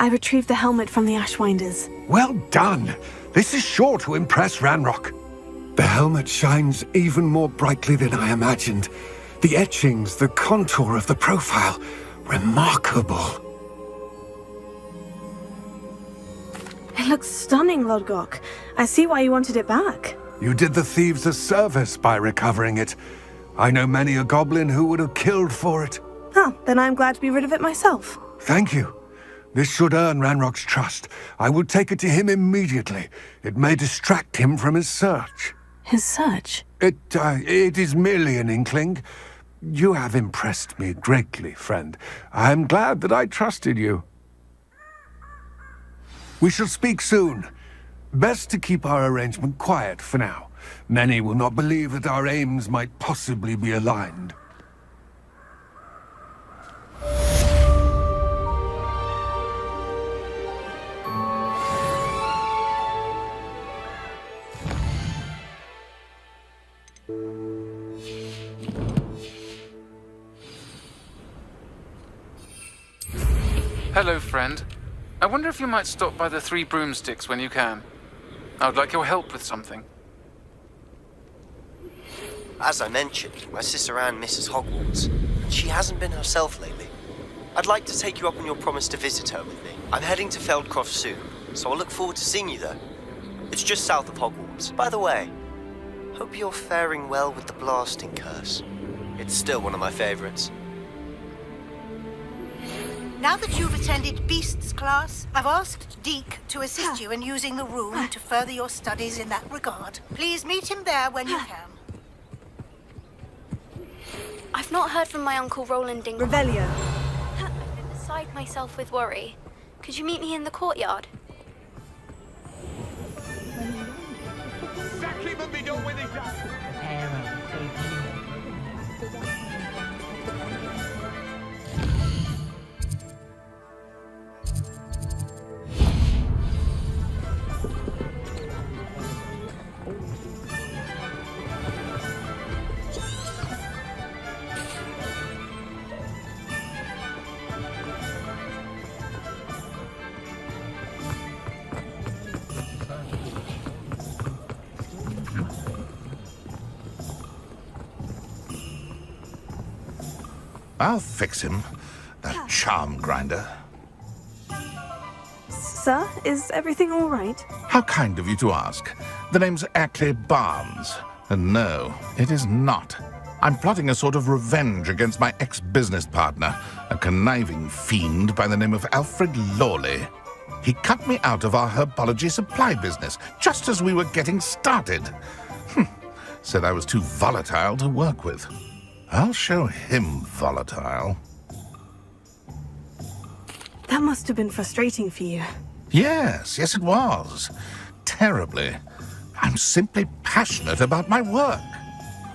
I retrieved the helmet from the Ashwinders. Well done! This is sure to impress Ranrock. The helmet shines even more brightly than I imagined. The etchings, the contour of the profile. Remarkable. It looks stunning, Lodgok. I see why you wanted it back. You did the thieves a service by recovering it. I know many a goblin who would have killed for it. Huh, then I'm glad to be rid of it myself. Thank you. This should earn Ranrock's trust. I will take it to him immediately. It may distract him from his search. His search? It is merely an inkling. You have impressed me greatly, friend. I am glad that I trusted you. We shall speak soon. Best to keep our arrangement quiet for now. Many will not believe that our aims might possibly be aligned. Hello, friend. I wonder if you might stop by the Three Broomsticks when you can. I would like your help with something. As I mentioned, my sister Anne misses Hogwarts, and she hasn't been herself lately. I'd like to take you up on your promise to visit her with me. I'm heading to Feldcroft soon, so I'll look forward to seeing you there. It's just south of Hogwarts. By the way, hope you're faring well with the blasting curse. It's still one of my favorites. Now that you've attended Beasts class, I've asked Deke to assist you in using the room to further your studies in that regard. Please meet him there when you can. I've not heard from my uncle Roland Dingle. Revelio. I've been beside myself with worry. Could you meet me in the courtyard? I'll fix him, that charm grinder. Sir, is everything all right? How kind of you to ask. The name's Ackley Barnes. And no, it is not. I'm plotting a sort of revenge against my ex-business partner, a conniving fiend by the name of Alfred Lawley. He cut me out of our herbology supply business just as we were getting started. Said I was too volatile to work with. I'll show him volatile. That must have been frustrating for you. Yes, it was. Terribly. I'm simply passionate about my work.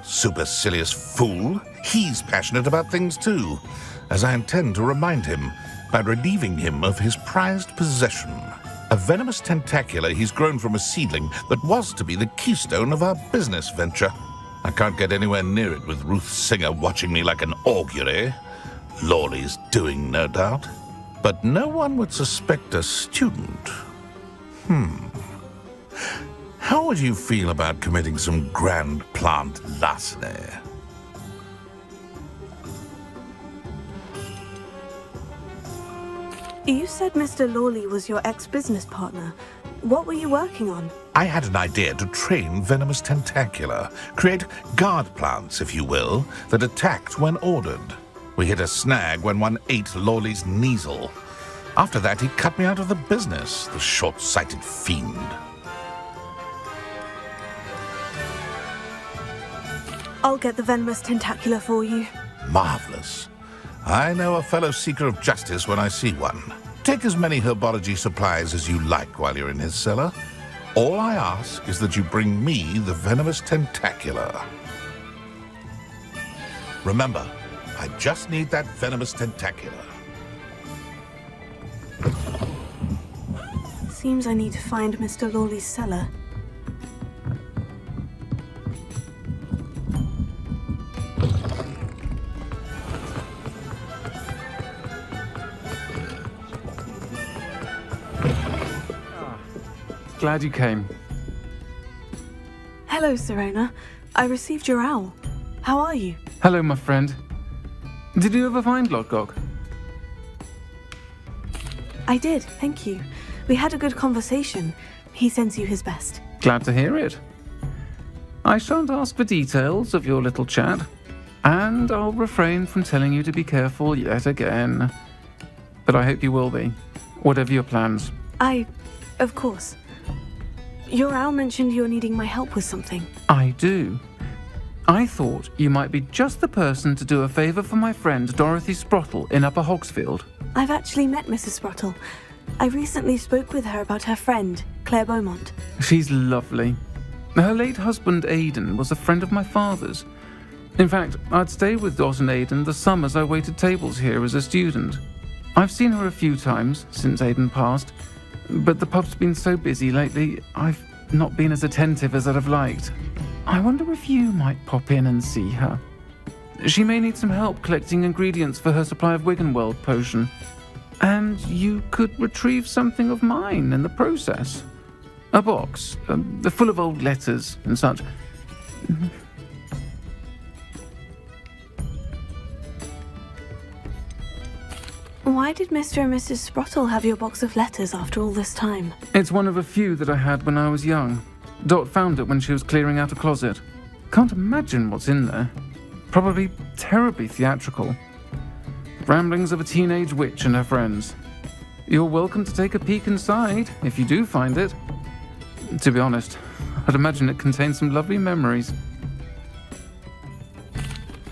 Supercilious fool. He's passionate about things too, as I intend to remind him by relieving him of his prized possession. A venomous tentacula he's grown from a seedling that was to be the keystone of our business venture. I can't get anywhere near it with Ruth Singer watching me like an augury. Lawley's doing, no doubt. But no one would suspect a student. How would you feel about committing some grand plant larceny? You said Mr. Lawley was your ex-business partner. What were you working on? I had an idea to train venomous tentacula, create guard plants, if you will, that attacked when ordered. We hit a snag when one ate Lawley's Kneasel. After that, he cut me out of the business, the short-sighted fiend. I'll get the venomous tentacula for you. Marvelous. I know a fellow seeker of justice when I see one. Take as many herbology supplies as you like while you're in his cellar. All I ask is that you bring me the venomous tentacula. Remember, I just need that venomous tentacula. Seems I need to find Mr. Lawley's cellar. glad you came. Hello, Serena. I received your owl. How are you? Hello, my friend. Did you ever find Lodgok? I did, thank you. We had a good conversation. He sends you his best. Glad to hear it. I shan't ask for details of your little chat, and I'll refrain from telling you to be careful yet again. But I hope you will be, whatever your plans. Of course. Your owl mentioned you're needing my help with something. I do. I thought you might be just the person to do a favour for my friend Dorothy Sprottle in Upper Hogsfield. I've actually met Mrs. Sprottle. I recently spoke with her about her friend, Claire Beaumont. She's lovely. Her late husband Aidan was a friend of my father's. In fact, I'd stay with Dot and Aidan the summers I waited tables here as a student. I've seen her a few times since Aidan passed, but the pub's been so busy lately, I've not been as attentive as I'd have liked. I wonder if you might pop in and see her. She may need some help collecting ingredients for her supply of Wiggenweld potion. And you could retrieve something of mine in the process. A box, full of old letters and such. Why did Mr. and Mrs. Sprottle have your box of letters after all this time? It's one of a few that I had when I was young. Dot found it when she was clearing out a closet. Can't imagine what's in there. Probably terribly theatrical. Ramblings of a teenage witch and her friends. You're welcome to take a peek inside, if you do find it. To be honest, I'd imagine it contains some lovely memories.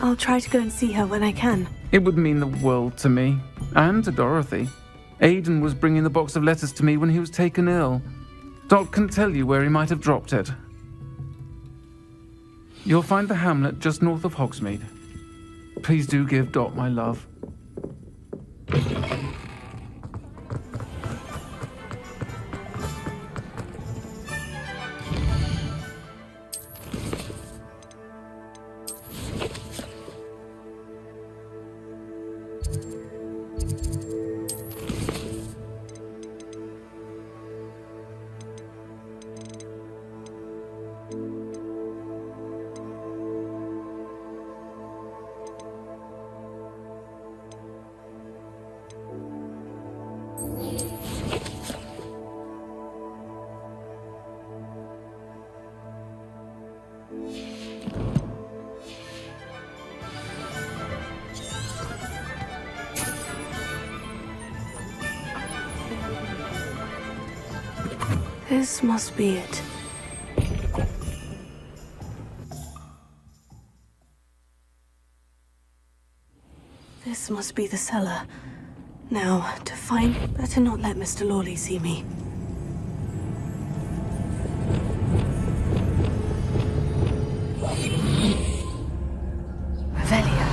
I'll try to go and see her when I can. It would mean the world to me, and to Dorothy. Aidan was bringing the box of letters to me when he was taken ill. Dot can tell you where he might have dropped it. You'll find the hamlet just north of Hogsmeade. Please do give Dot my love. This must be it. This must be the cellar. Now, to find... Better not let Mr. Lawley see me. Revelio.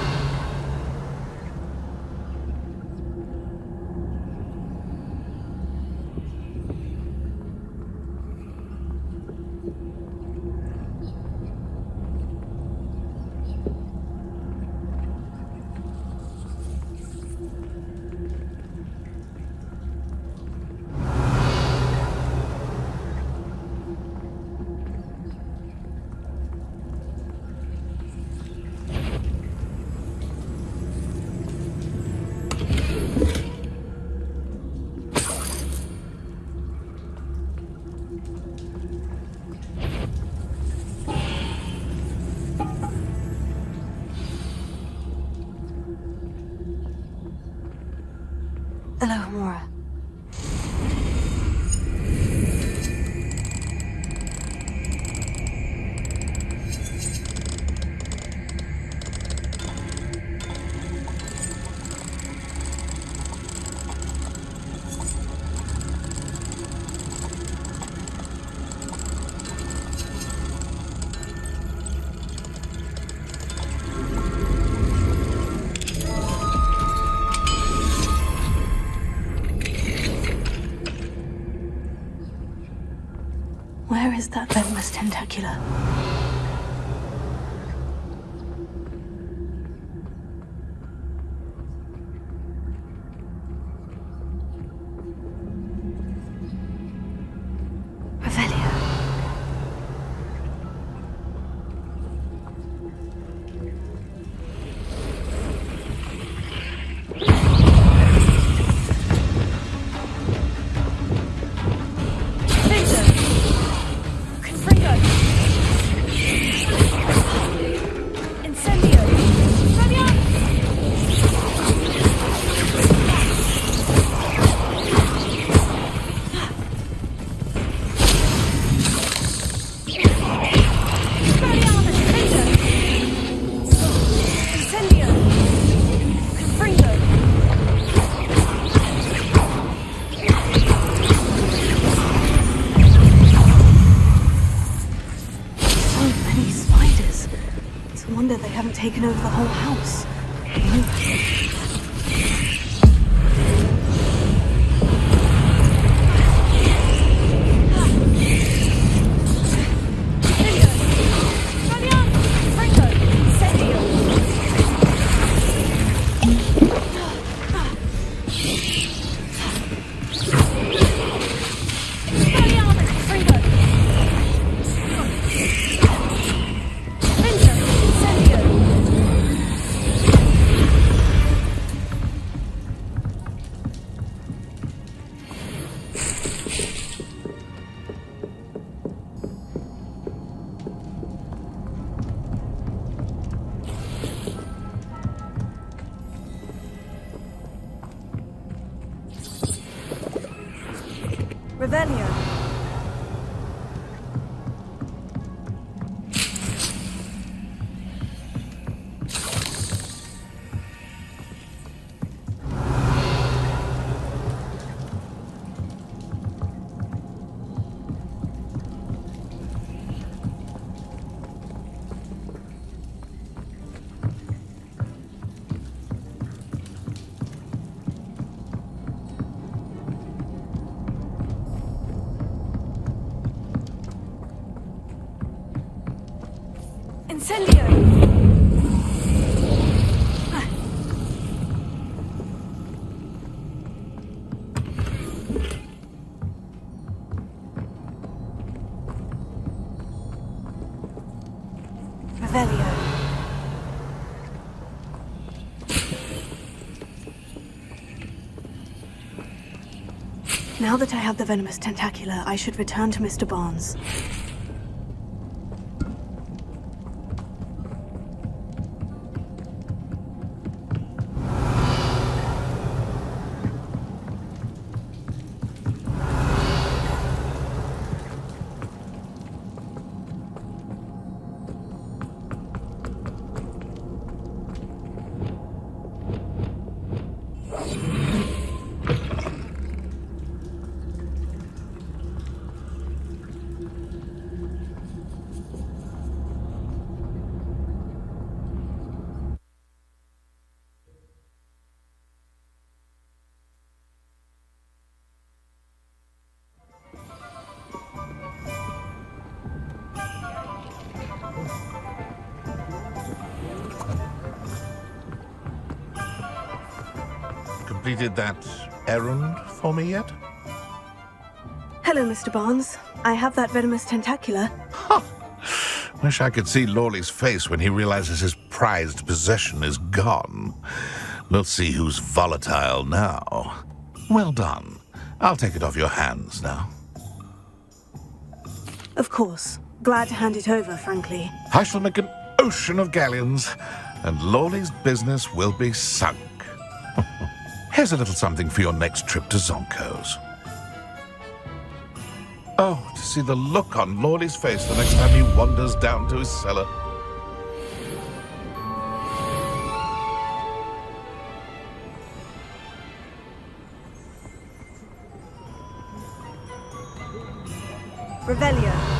Hello, Mora. Where is that venomous tentacula? taken over the whole house. Revelio. Incendio! Revelio. Now that I have the venomous tentacula, I should return to Mr. Barnes. Completed that errand for me yet? Hello, Mr. Barnes. I have that venomous tentacula. Wish I could see Lawley's face when he realizes his prized possession is gone. We'll see who's volatile now. Well done. I'll take it off your hands now. Of course. Glad to hand it over, frankly. I shall make an ocean of galleons, and Lawley's business will be sunk. Here's a little something for your next trip to Zonko's. Oh, to see the look on Lawley's face the next time he wanders down to his cellar. Revelio.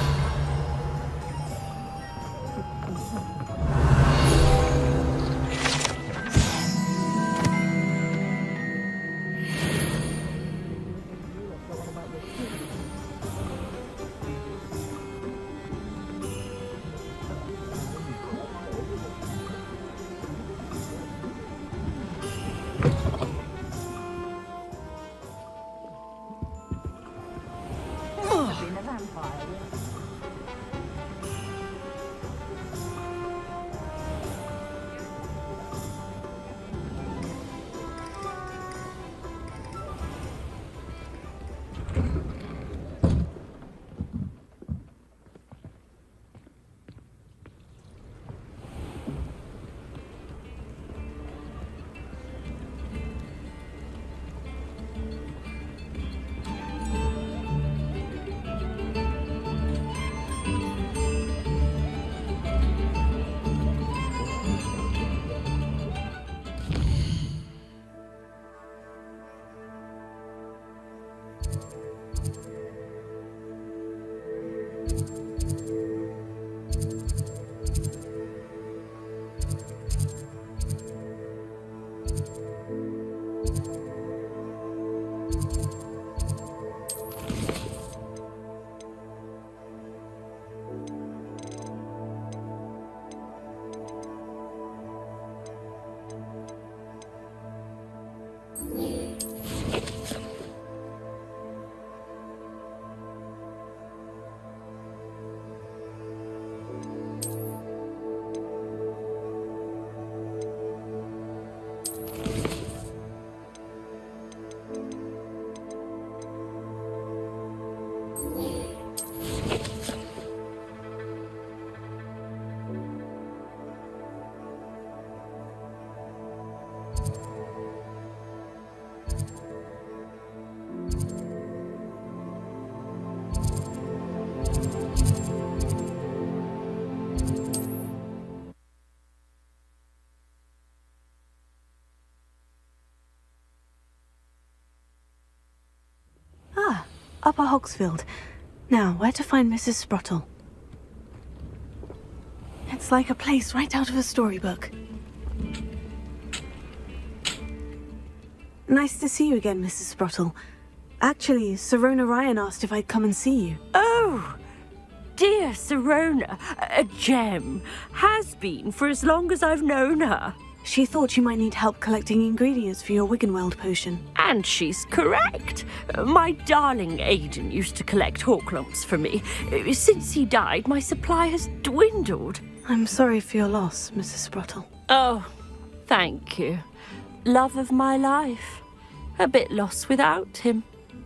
Ah, Upper Hogsfield. Now, where to find Mrs. Sprottle? It's like a place right out of a storybook. Nice to see you again, Mrs. Sprottle. Actually, Sirona Ryan asked if I'd come and see you. Oh, dear Sirona, a gem. Has been for as long as I've known her. She thought you might need help collecting ingredients for your Wiggenweld potion. And she's correct. My darling Aidan used to collect Horklumps for me. Since he died, my supply has dwindled. I'm sorry for your loss, Mrs. Sprottle. Oh, thank you. Love of my life. A bit lost without him.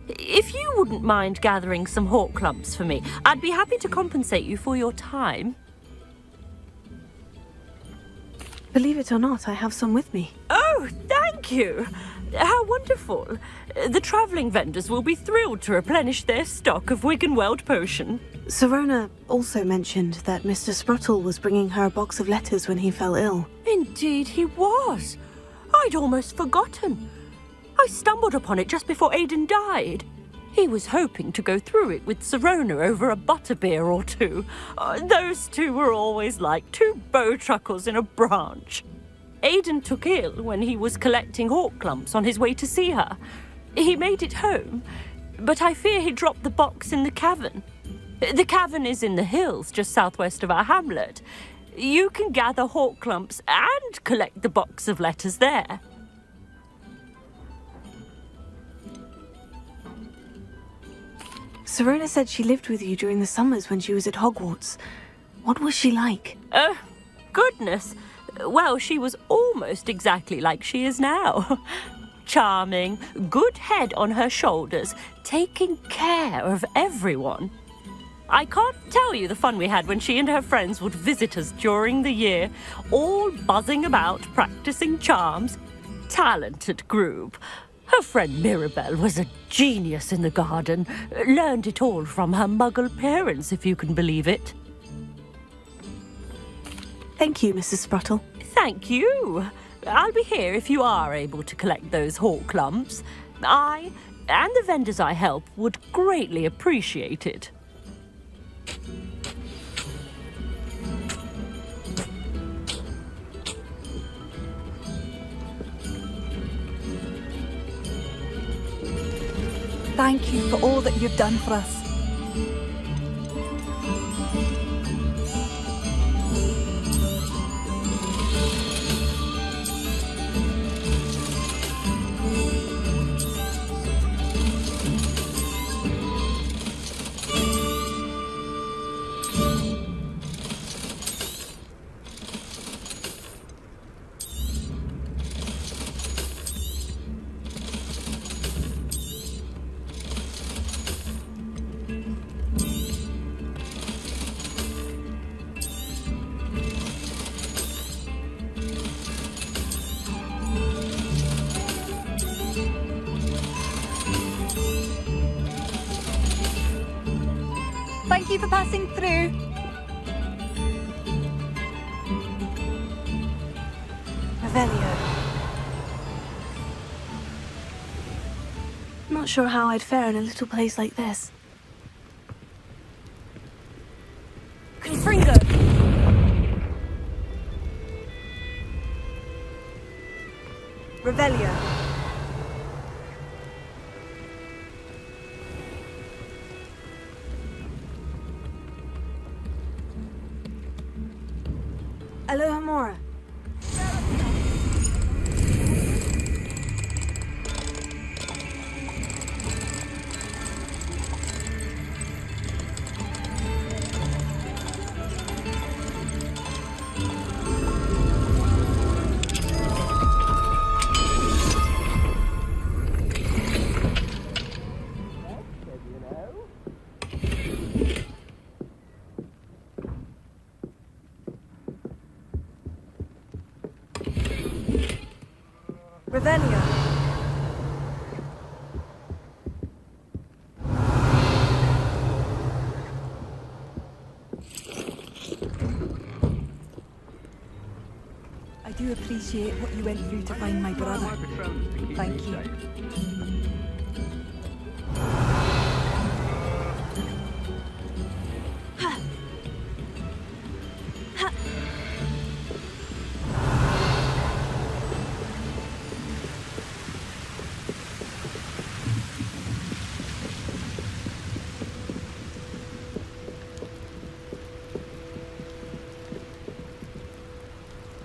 If you wouldn't mind gathering some Horklumps for me, I'd be happy to compensate you for your time. Believe it or not, I have some with me. Oh, thank you. How wonderful. The travelling vendors will be thrilled to replenish their stock of Wiggenweld potion. Sirona also mentioned that Mr. Sprottle was bringing her a box of letters when he fell ill. Indeed he was. I'd almost forgotten. I stumbled upon it just before Aidan died. He was hoping to go through it with Sirona over a butterbeer or two. Those two were always like two bowtruckles in a branch. Aidan took ill when he was collecting Horklumps on his way to see her. He made it home, but I fear he dropped the box in the cavern. The cavern is in the hills just southwest of our hamlet. You can gather Horklumps and collect the box of letters there. Sirona said she lived with you during the summers when she was at Hogwarts. What was she like? Goodness. Well, she was almost exactly like she is now. Charming, good head on her shoulders, taking care of everyone. I can't tell you the fun we had when she and her friends would visit us during the year, all buzzing about, practicing charms. Talented group. Her friend Mirabelle was a genius in the garden. Learned it all from her muggle parents, if you can believe it. Thank you, Mrs. Sprottle. Thank you. I'll be here if you are able to collect those Horklumps. I and the vendors I help would greatly appreciate it. Thank you for all that you've done for us. Thank you for passing through. Revelio. Not sure how I'd fare in a little place like this. Confringo! Revelio. Alohomora. do appreciate what you went through to find my brother. Thank you.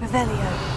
Revelio.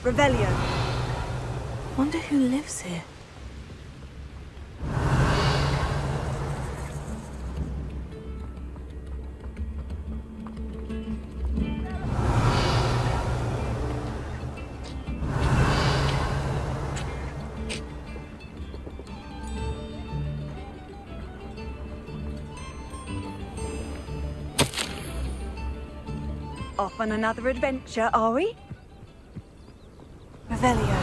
Revelio. Wonder who lives here. Off on another adventure, are we? Revelio.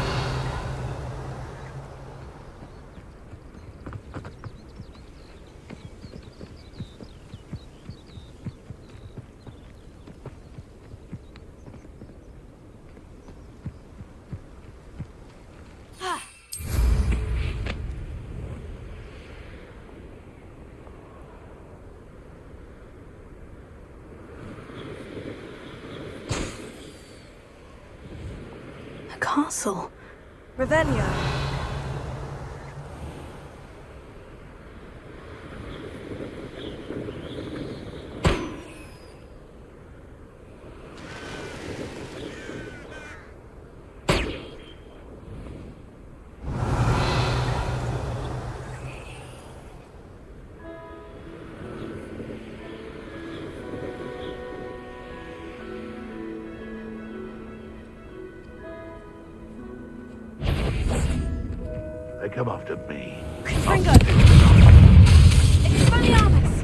A castle. Revelio. They come after me. Confringo! Expelliarmus!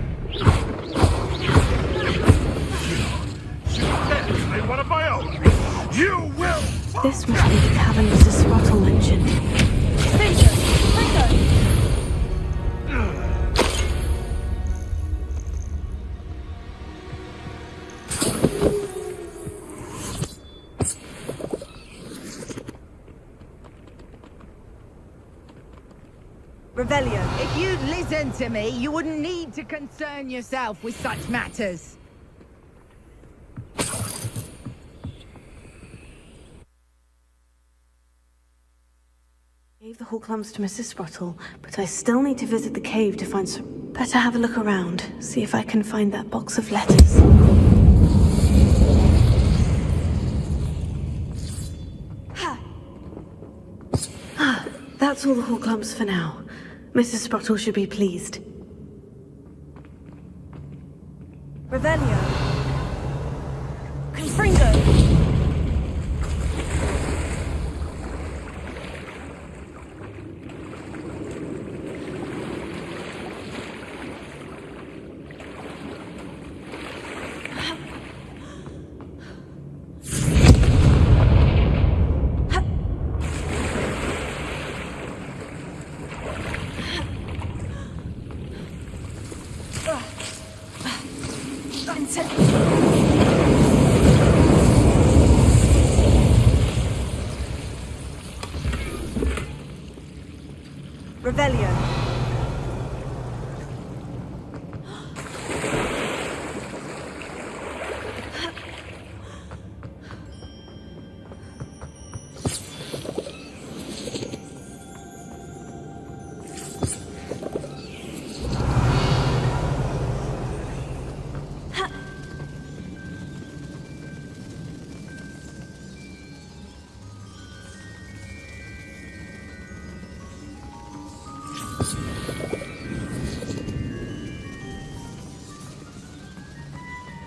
They're one of my own. You will. This must be the cavern Mrs. Sprottle mentioned. Confringo! Confringo! Revelio. If you'd listen to me, you wouldn't need to concern yourself with such matters. Gave the Horklums to Mrs. Sprottle, but I still need to visit the cave to find some... Better have a look around, see if I can find that box of letters. That's all the Horklums for now. Mrs. Sprottle should be pleased. Revelio. Confringo!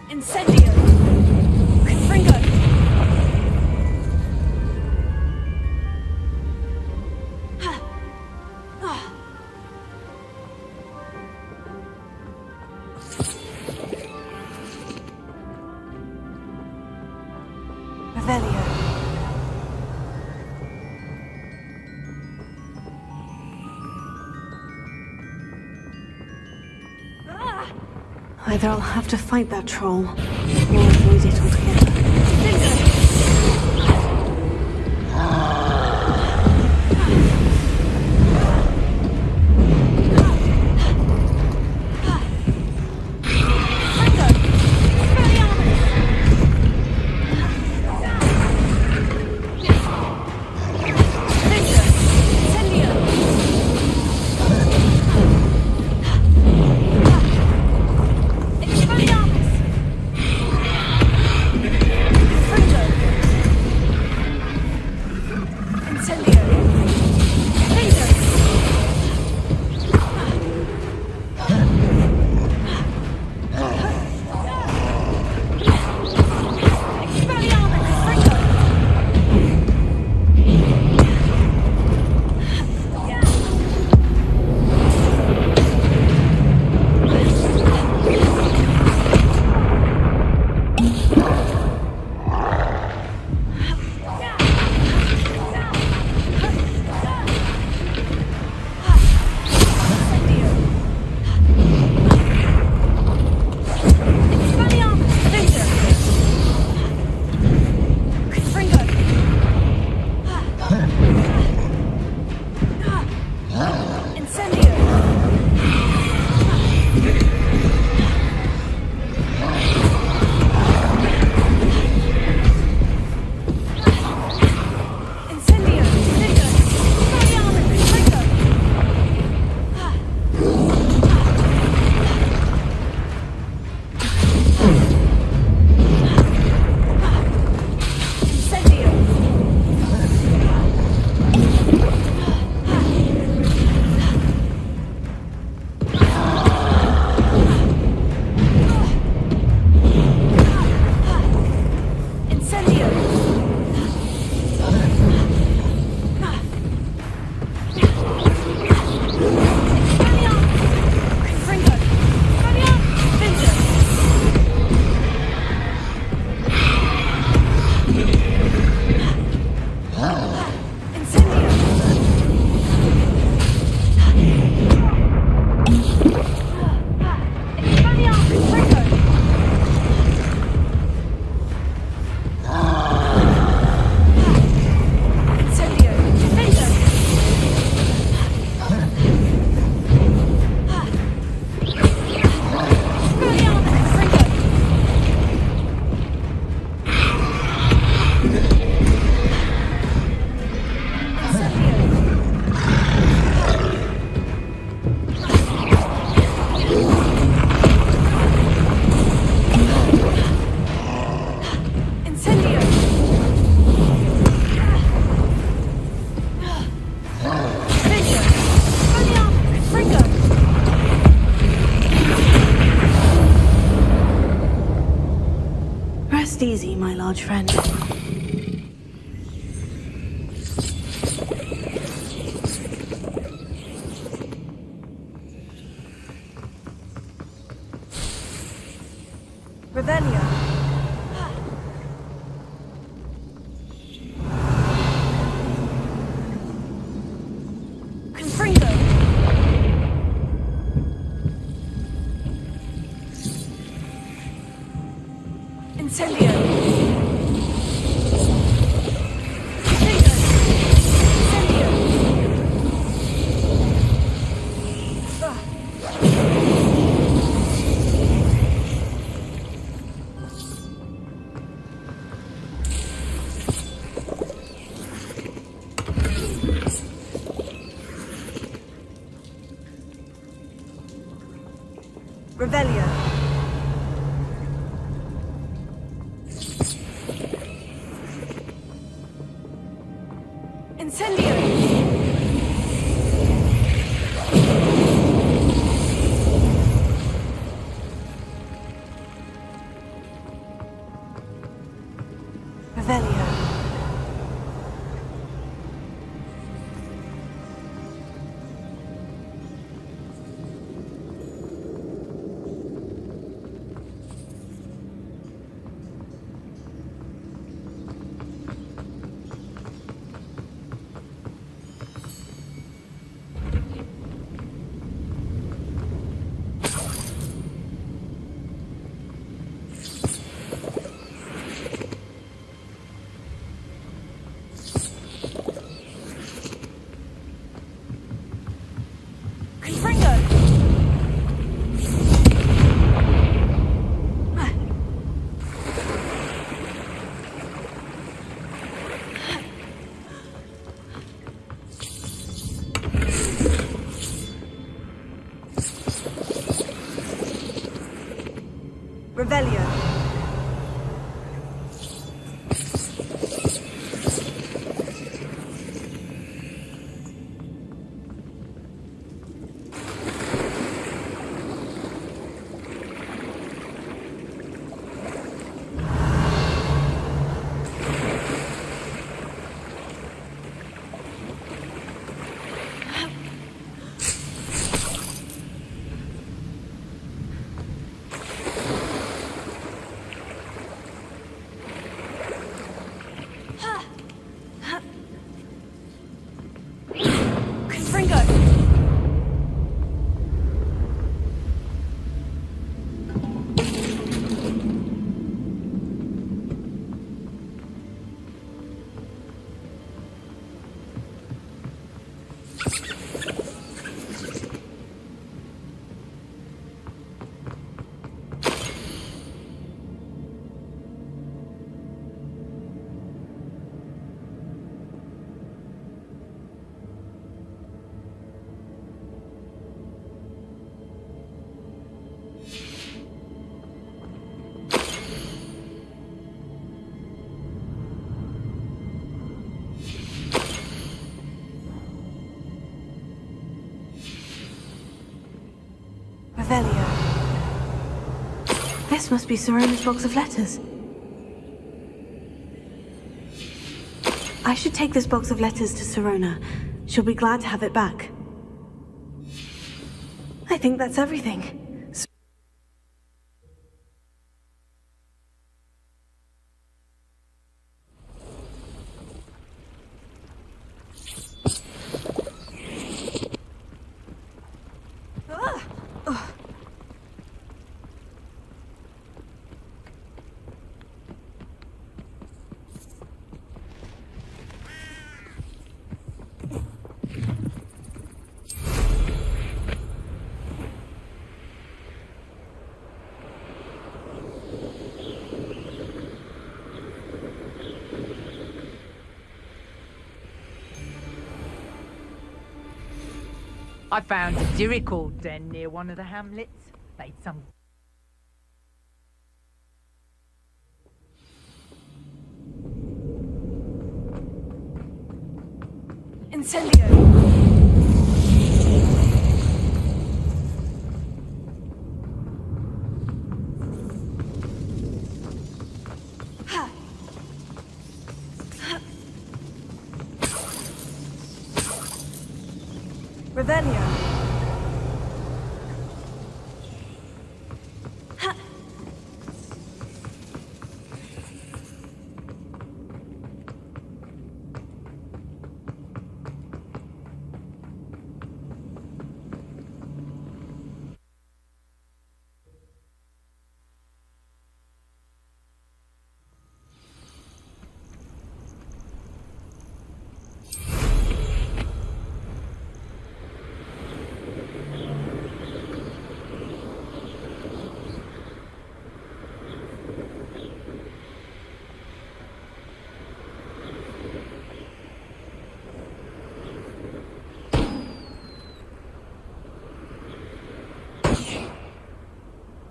Incendio! Confringo! Revelio. Either I'll have to fight that troll, or avoid it altogether. Rest easy, my large friend. Revelio. Confringo. Incendio. Confringo. Incendio. Revelio. Incendio. Revelio. Revelio. Revelio. This must be Serona's box of letters. I should take this box of letters to Serona. She'll be glad to have it back. I think that's everything. I found a Jericho den near one of the hamlets. Made some. Incendio! Revelio.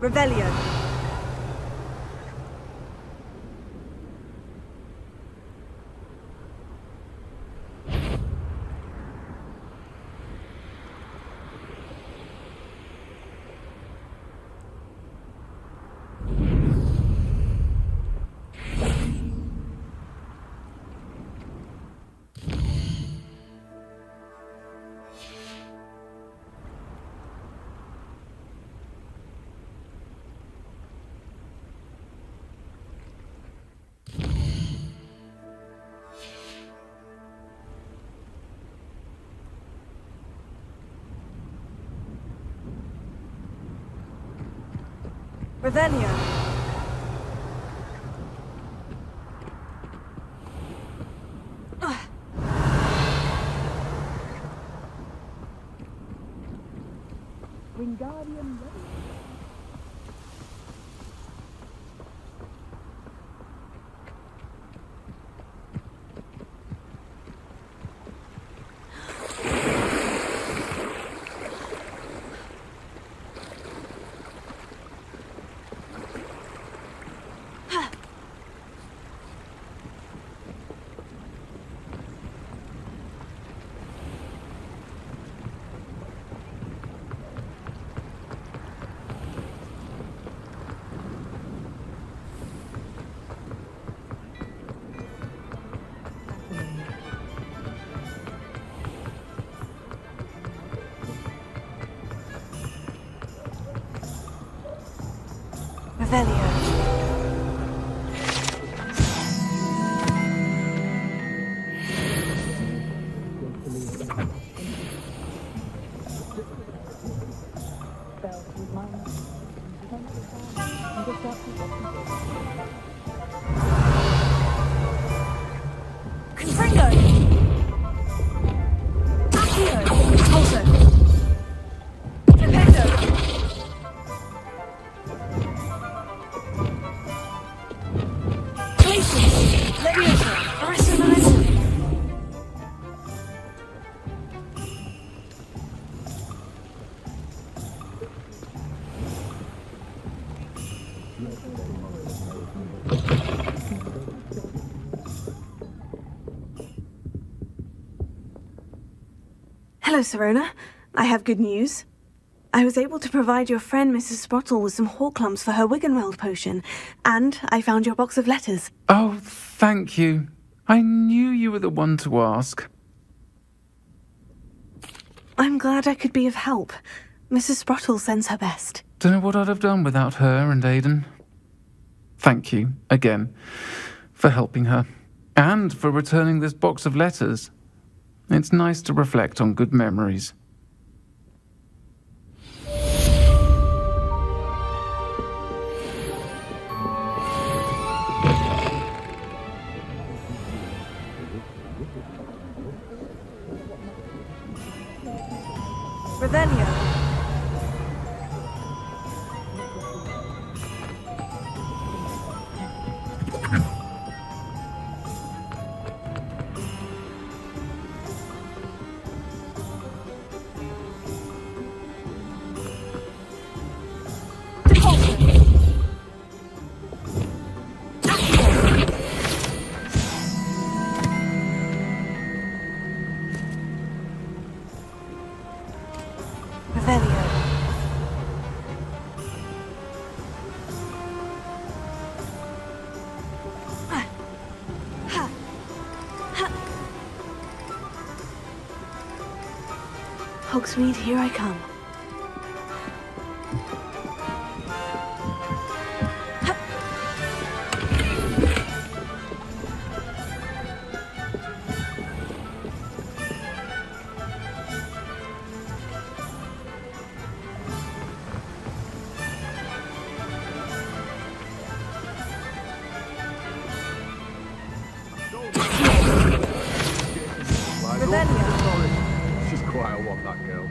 Revelio. Revelio. Wingardium Leviosa. Revelio. Confringo! Accio! Pulso! Flipendo! Glacius! Leviosa! Arrest momentum! Hello, Serona. I have good news. I was able to provide your friend Mrs. Sprottle with some Horklums for her Wiggenweld potion, and I found your box of letters. Oh, thank you. I knew you were the one to ask. I'm glad I could be of help. Mrs. Sprottle sends her best. Don't know what I'd have done without her and Aidan. Thank you, again, for helping her. And for returning this box of letters. It's nice to reflect on good memories. Revelio. Revelio. Hogsmeade, here I come. She's quite a one, that girl.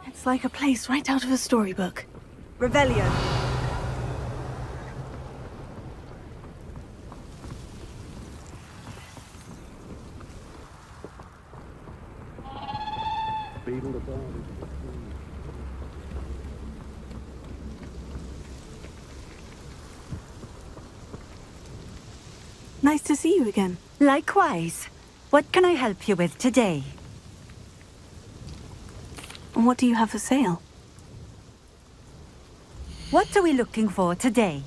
It's like a place right out of a storybook. Revelio. Nice to see you again. Likewise. What can I help you with today? And what do you have for sale? What are we looking for today?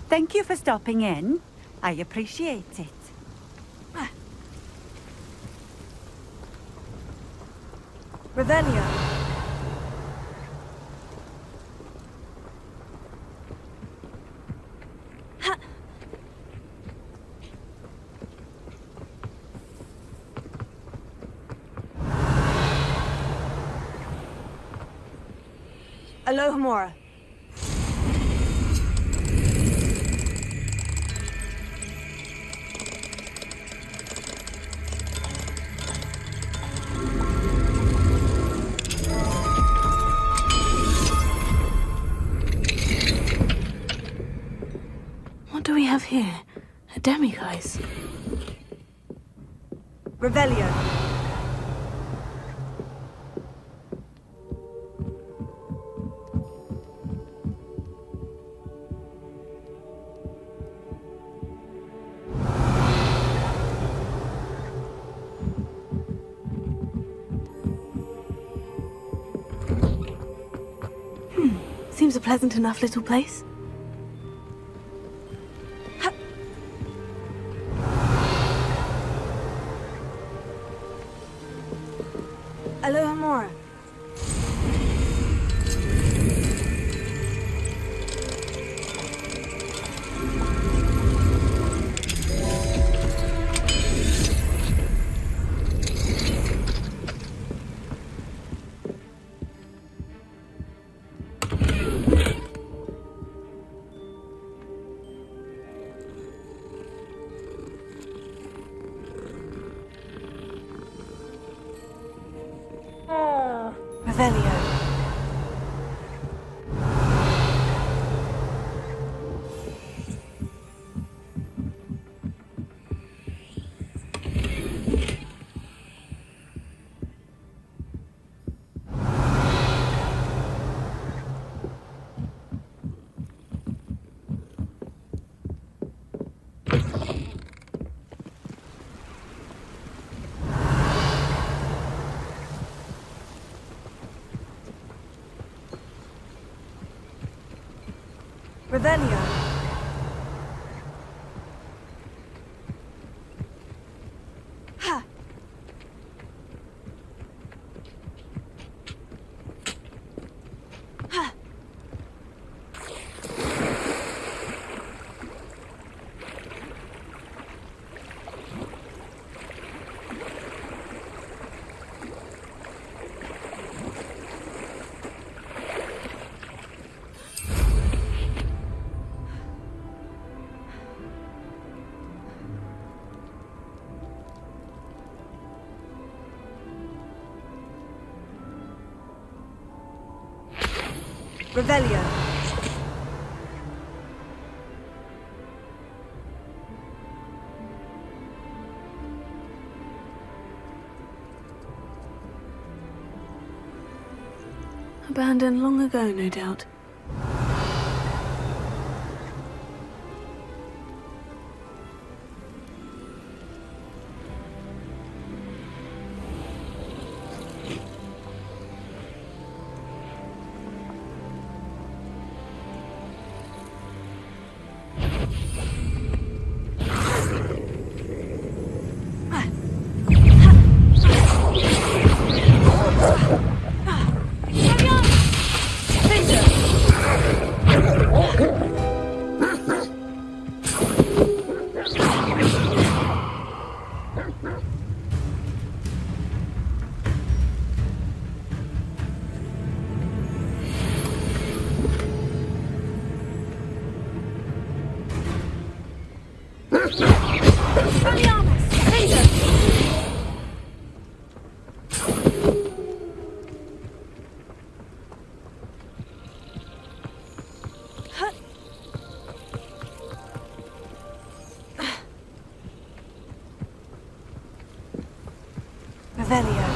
Thank you for stopping in. I appreciate it. Revelio. Alohomora. What do we have here? A demiguise. Revelio. Seems a pleasant enough little place. Alohomora. Revelio. Revelio. Ha! Ha! Revelio. Abandoned long ago, no doubt. Danger! Revelio.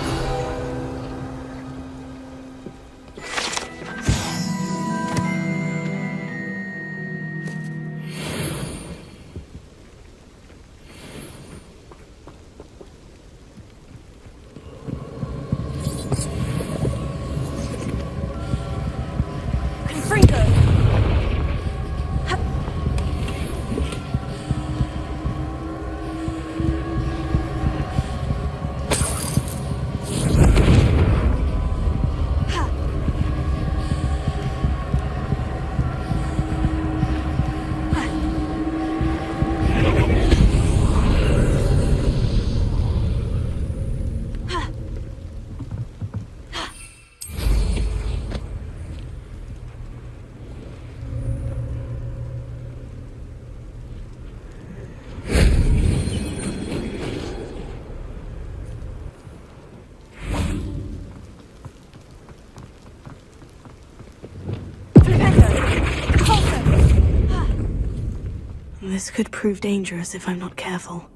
This could prove dangerous if I'm not careful.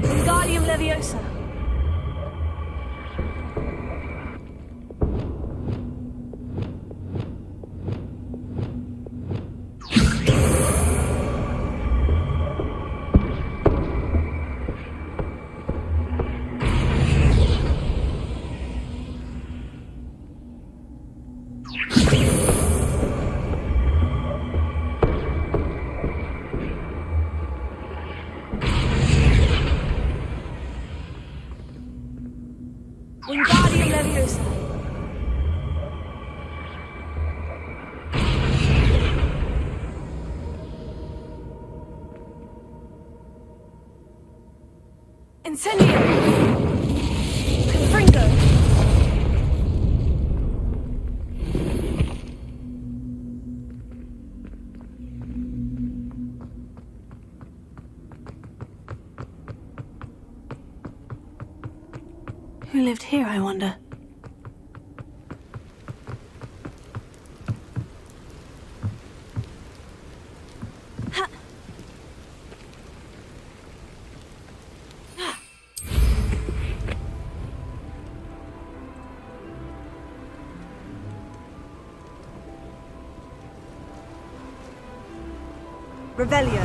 Wingardium Leviosa. Wingardium Leviosa. Incendio. Confringo. Who lived here, I wonder? Revelio.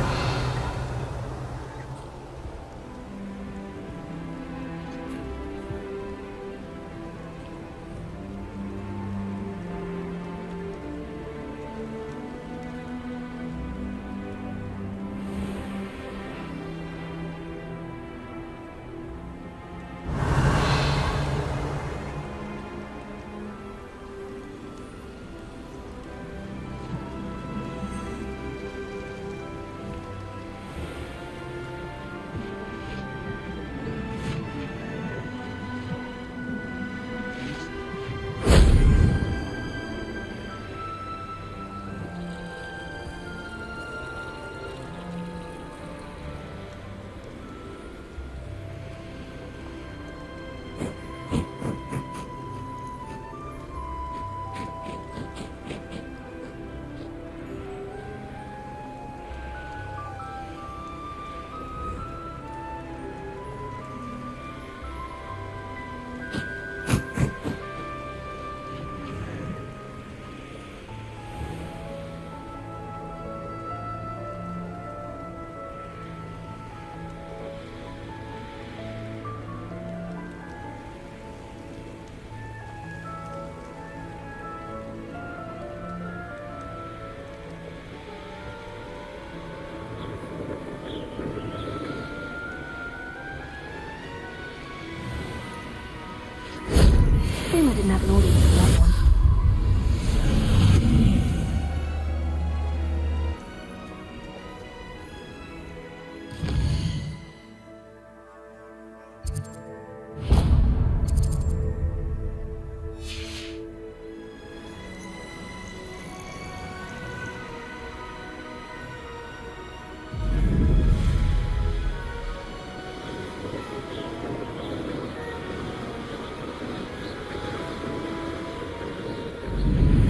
Shame I didn't have an audience for that one.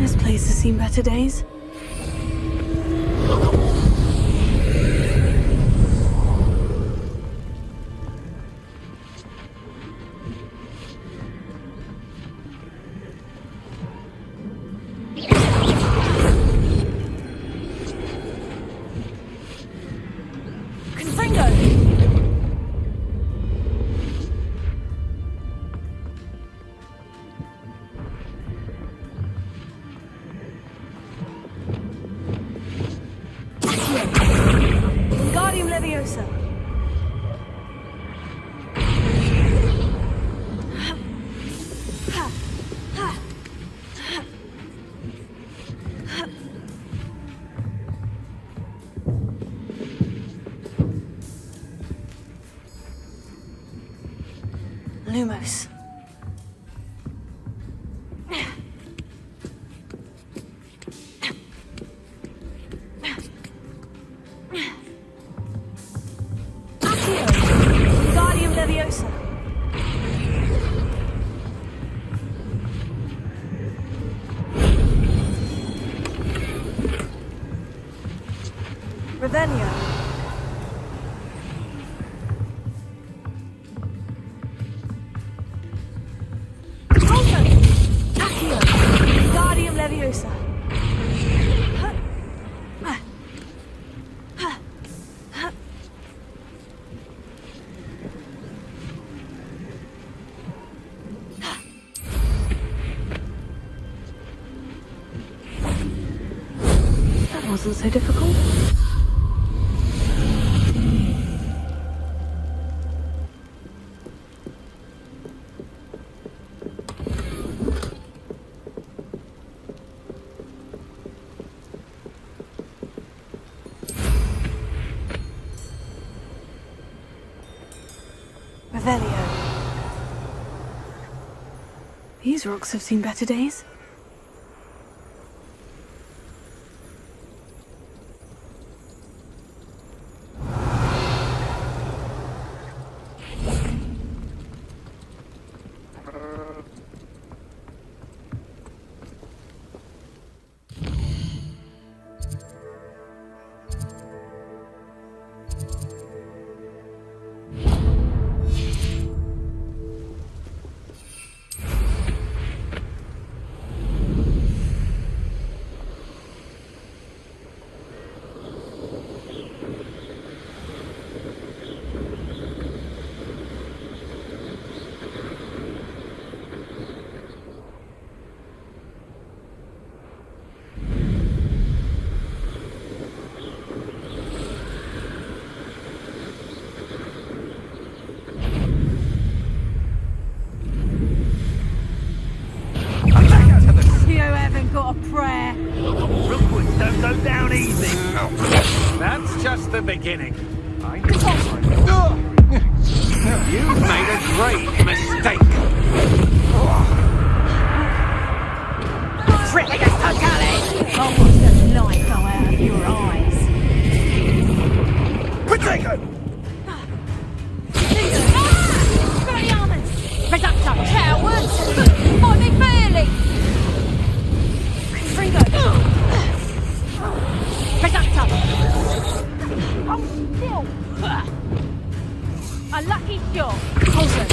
This place has seen better days. Lumos. Guardium Leviosa. Revelio. Guardium Leviosa. That wasn't so difficult. Revelio. These rocks have seen better days. Got a prayer. Rookwoods don't go down easy. That's just the beginning. You've made a great mistake. Triplicus Totalis! I watched the light go out of your eyes. Potato! Reducto, cowards! Fight me fairly! Confringo! Reducto! Hold still! A lucky shot! Pulsar!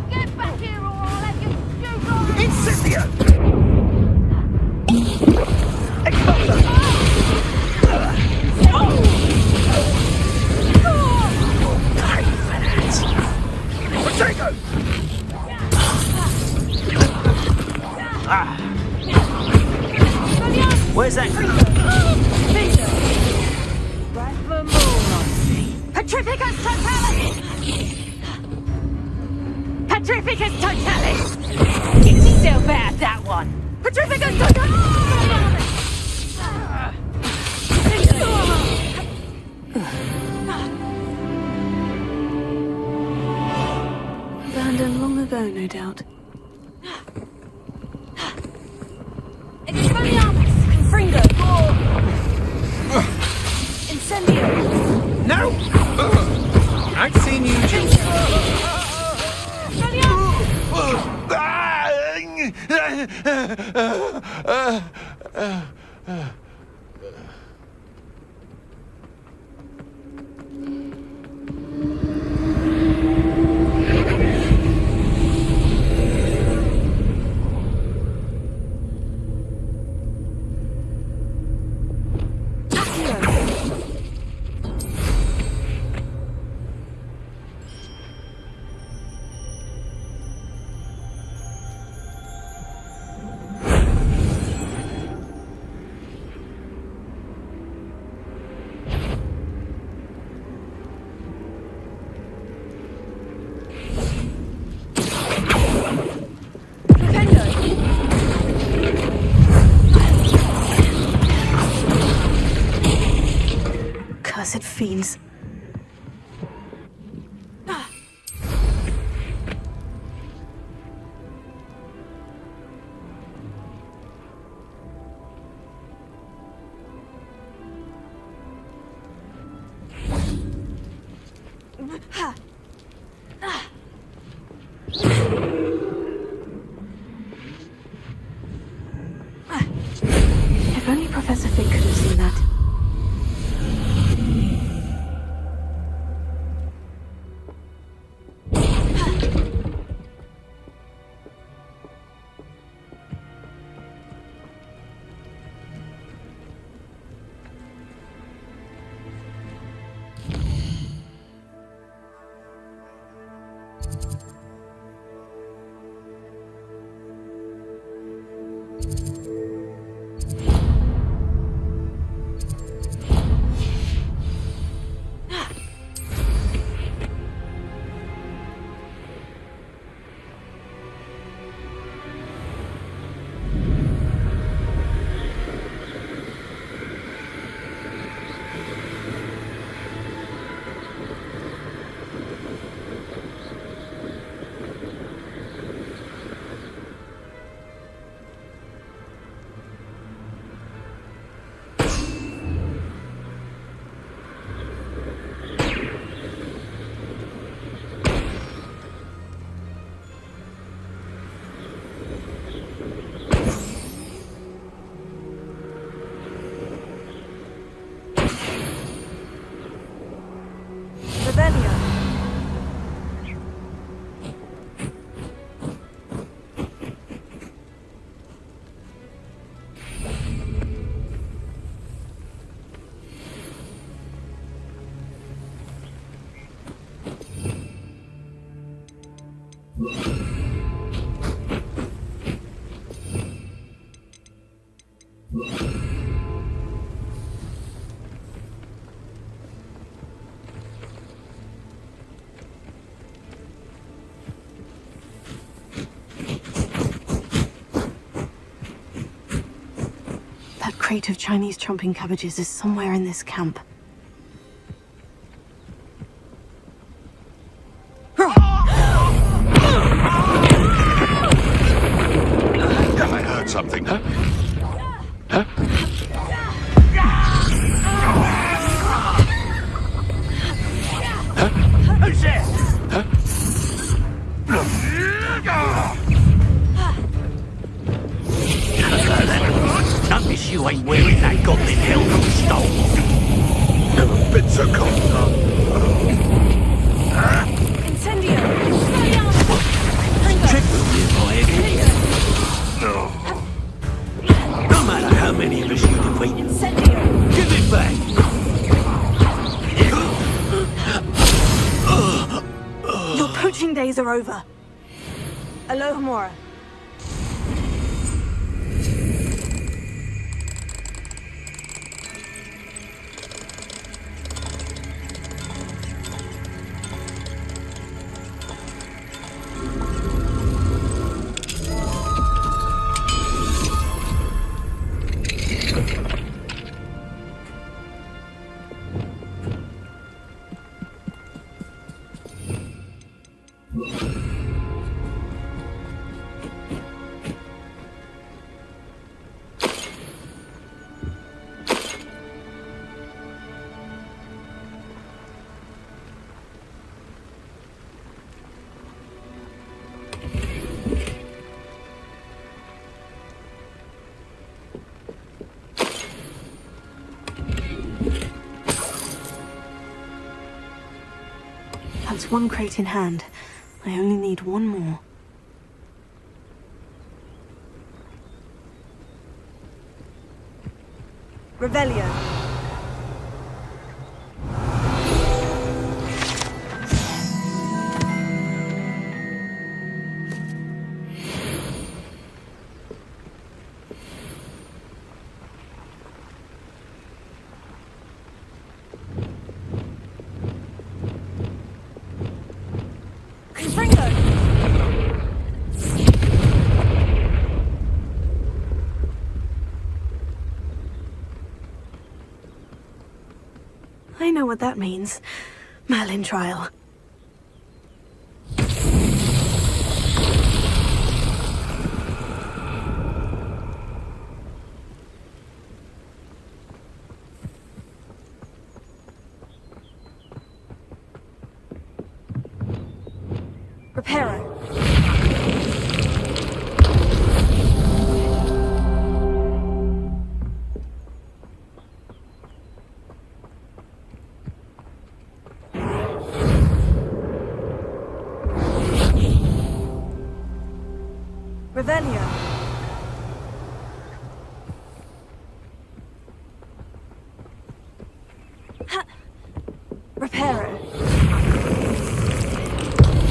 Get back here or I'll have you shoot off! Incendio! Expulsor! Potato! Where's that? Right for more, I see. Petrificus Totalis! Petrificus Totalis! Get yourself out of that one! Petrificus Totalis! Abandoned long ago, no doubt. Expelliarmus! Confringo! Incendio! No! I've seen you, Jill. Cursed fiends. If only Professor Fig could have seen that. That crate of Chinese chomping cabbages is somewhere in this camp. I heard something. Huh? Who's there? Notice you ain't wearing that goblin helm you stole. Never been so cold. Incendio! Triple you, boy. No matter how many of us you defeat, Incendio! give it back. Your poaching days are over. Alohomora. That's one crate in hand. I only need one more. Revelio. I know what that means. Merlin trial. Reparo. Revelio. Reparo.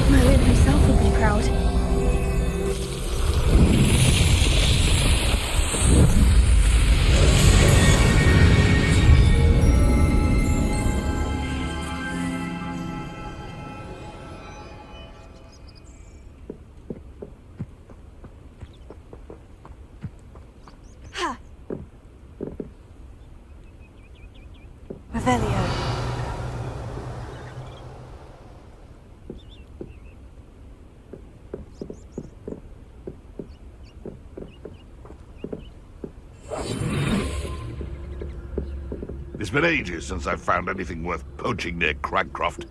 Merlin himself would be proud. Revelio. It's been ages since I've found anything worth poaching near Cragcroft.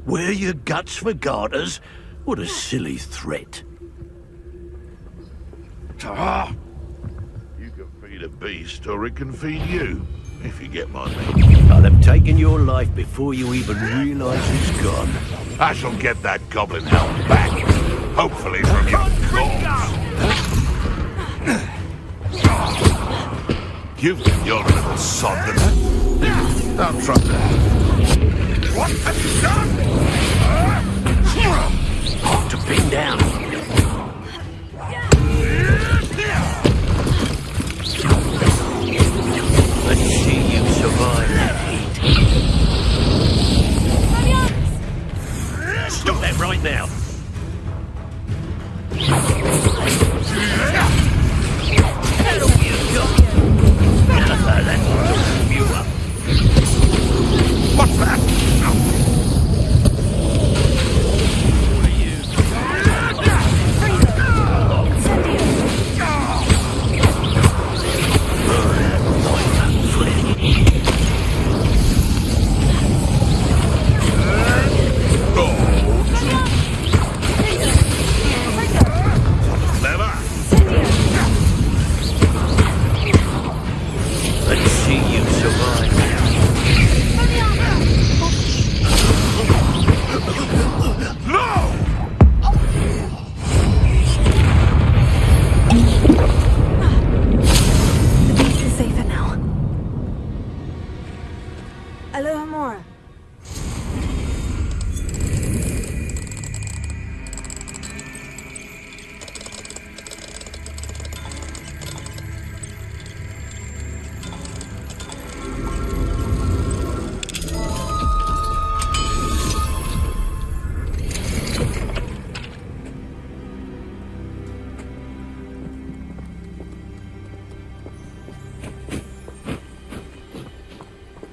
Wear your guts for garters? What a silly threat. Ah! You can feed a beast, or it can feed you, if you get my meaning. I'll have taken your life before you even realize it's gone. I shall get that goblin hound back, hopefully from your corpse. You've been your little sod, don't try that. What have you done? Hard to pin down. Let's see you survive that heat. Stop that right now. That'll be a job. That's you up. What's that? What are you? Let's see you survive. No! The beast is safer now. Aloha Mora.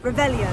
Revelio.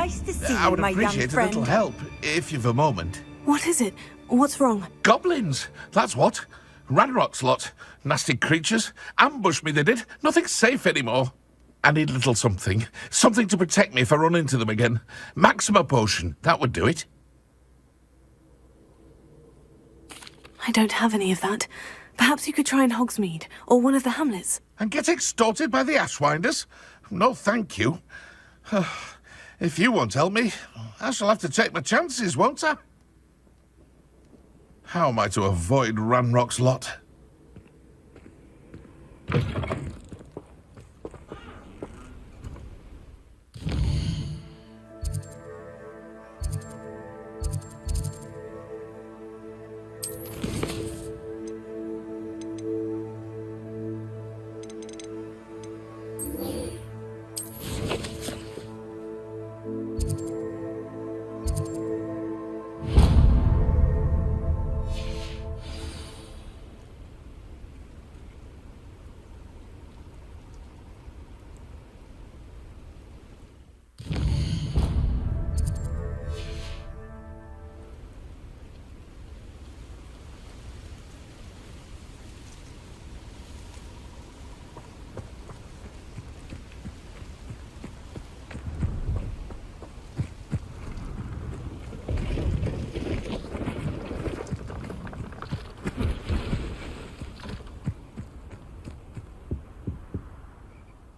Nice to see I you, would my young appreciate a friend. little help, if you've a moment. What is it? What's wrong? Goblins, that's what. Ranrock's lot. Nasty creatures. Ambushed me, they did. Nothing's safe anymore. I need a little something. Something to protect me if I run into them again. Maxima potion, that would do it. I don't have any of that. Perhaps you could try in Hogsmeade, or one of the hamlets. And get extorted by the Ashwinders? No, thank you. If you won't help me, I shall have to take my chances, won't I? How am I to avoid Ranrock's lot?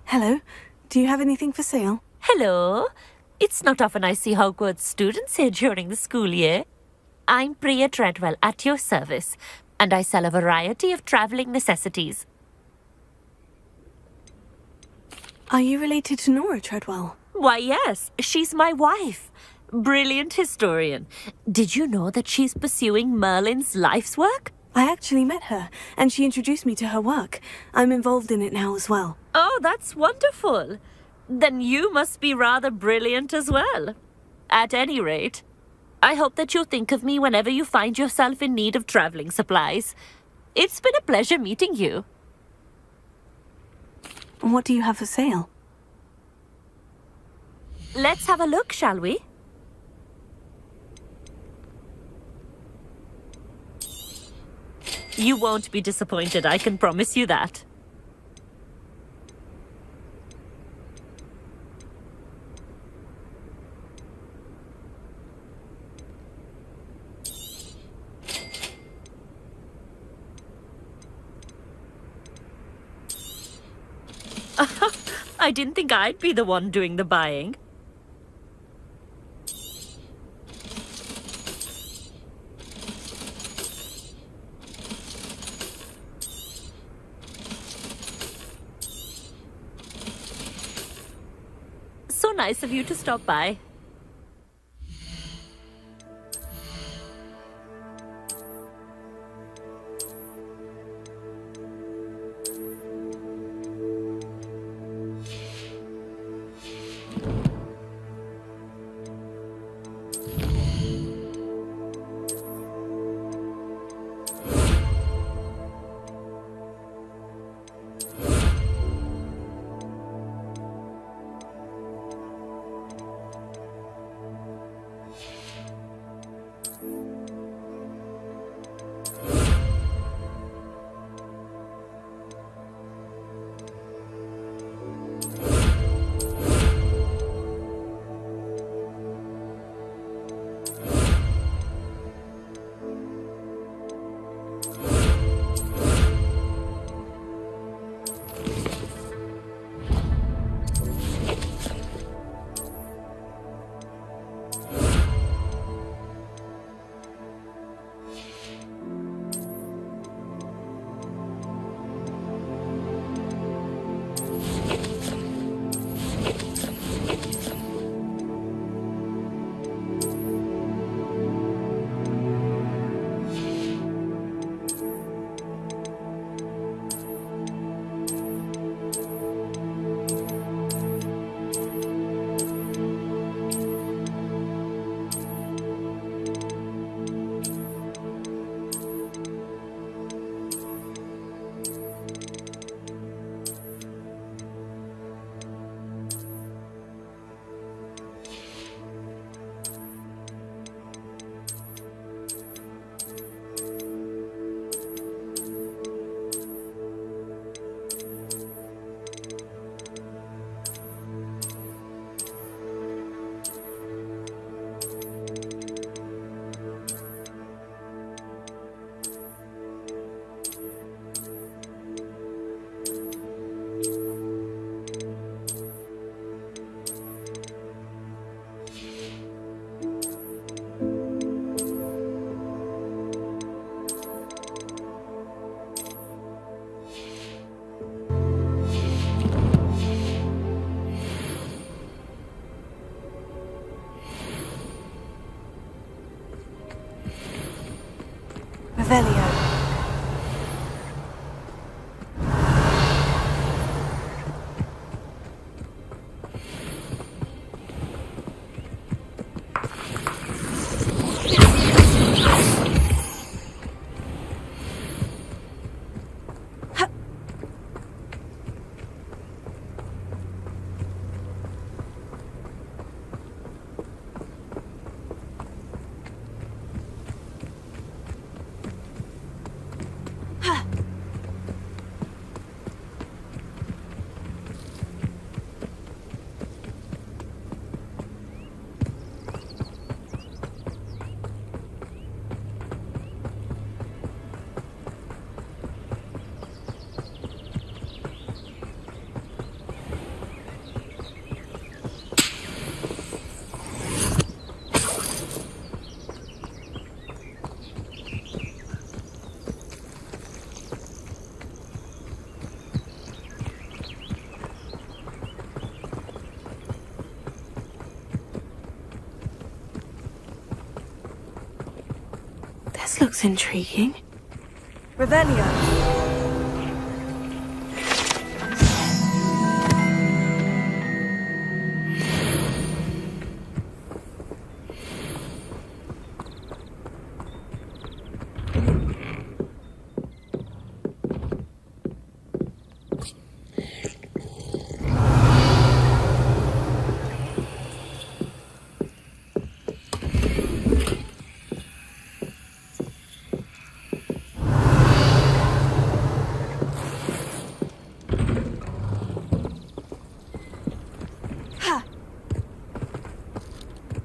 Hello? Do you have anything for sale? Hello. It's not often I see Hogwarts students here during the school year. I'm Priya Treadwell, at your service, and I sell a variety of travelling necessities. Are you related to Nora Treadwell? Why, yes. She's my wife. Brilliant historian. Did you know that she's pursuing Merlin's life's work? I actually met her, and she introduced me to her work. I'm involved in it now as well. Oh, that's wonderful. Then you must be rather brilliant as well. At any rate, I hope that you'll think of me whenever you find yourself in need of travelling supplies. It's been a pleasure meeting you. What do you have for sale? Let's have a look, shall we? You won't be disappointed, I can promise you that. I didn't think I'd be the one doing the buying. So nice of you to stop by. Revelio. This looks intriguing. Revelio.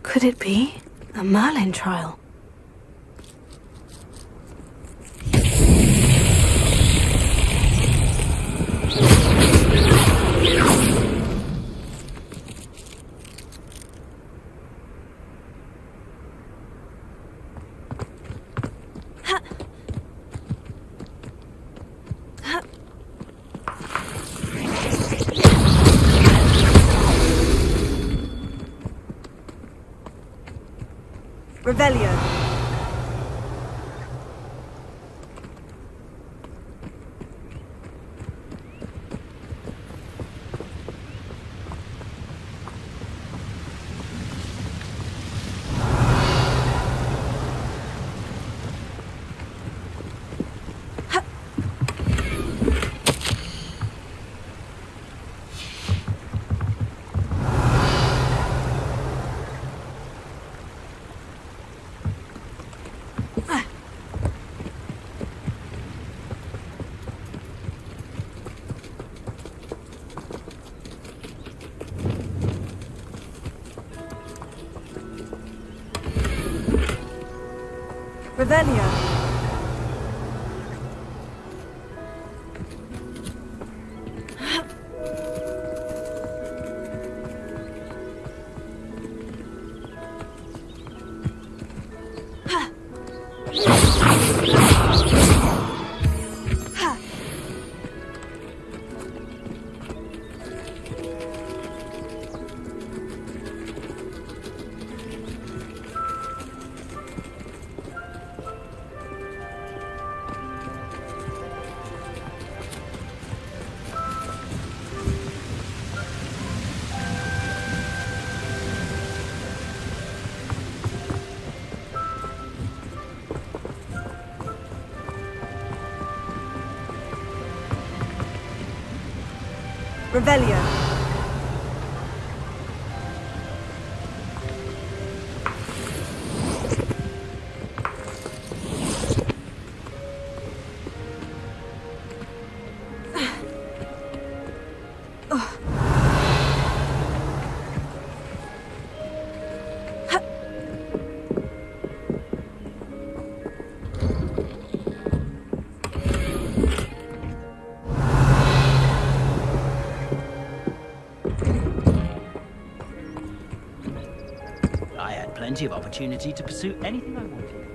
Could it be a Merlin trial? Revelio. Revelio. Revelio. Plenty of opportunity to pursue anything I wanted.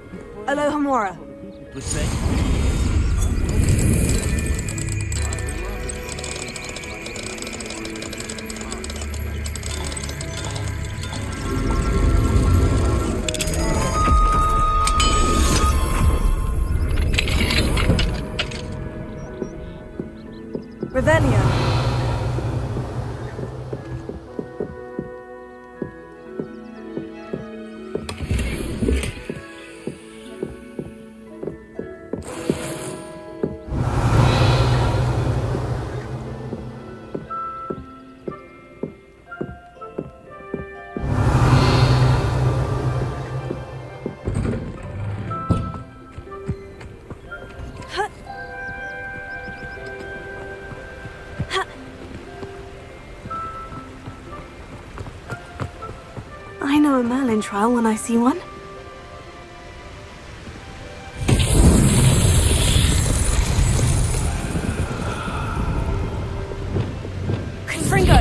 Alohomora. Would say. Revelio. I know a Merlin trial when I see one. Confringo!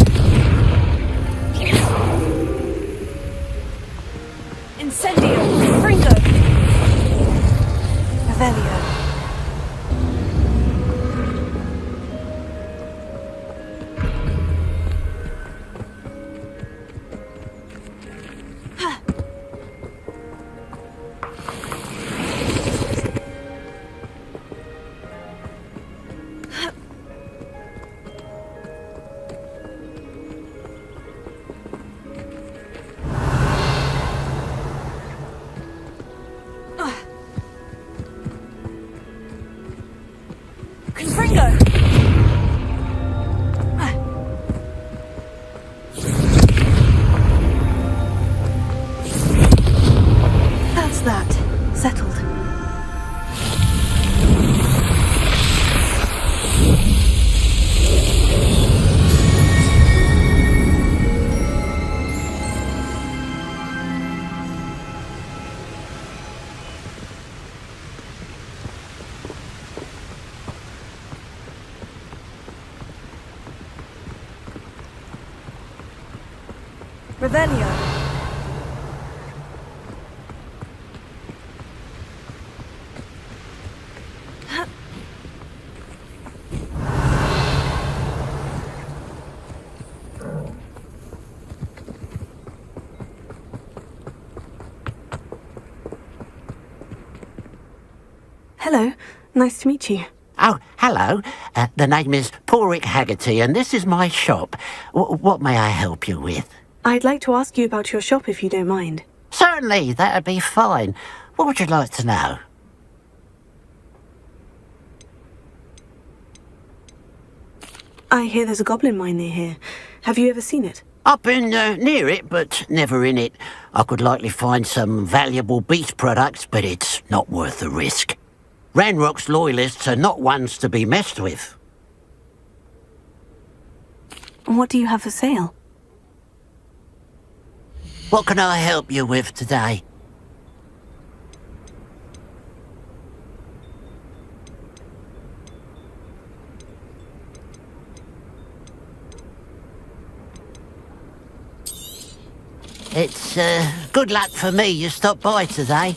Incendio! Confringo! Revelio. Confringo! That's that. Settled. Revelio. Hello. Nice to meet you. Oh, hello. The name is Porrick Haggerty, and this is my shop. What may I help you with? I'd like to ask you about your shop if you don't mind. Certainly, that'd be fine. What would you like to know? I hear there's a goblin mine near here. Have you ever seen it? I've been near it, but never in it. I could likely find some valuable beast products, but it's not worth the risk. Ranrock's loyalists are not ones to be messed with. What do you have for sale? What can I help you with today? It's good luck for me you stopped by today.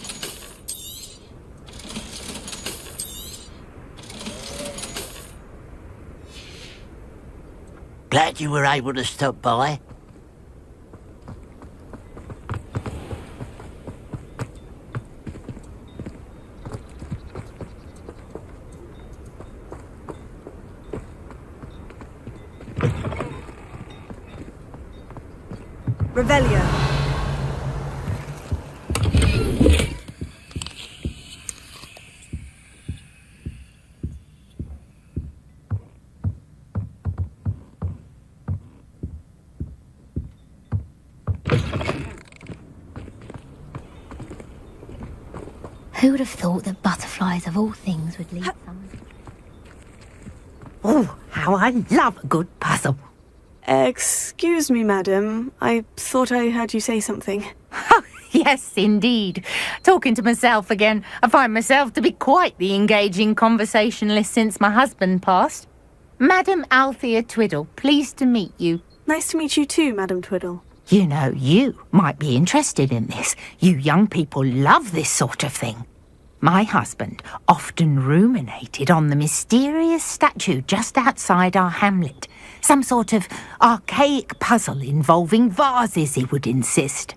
Glad you were able to stop by. Revelio. Who would have thought that butterflies of all things would lead someone? Oh, how I love a good puzzle. Excuse me, madam. I thought I heard you say something. Oh, yes, indeed. Talking to myself again. I find myself to be quite the engaging conversationalist since my husband passed. Madam Althea Twiddle, pleased to meet you. Nice to meet you too, Madam Twiddle. You know, you might be interested in this. You young people love this sort of thing. My husband often ruminated on the mysterious statue just outside our hamlet. Some sort of archaic puzzle involving vases, he would insist.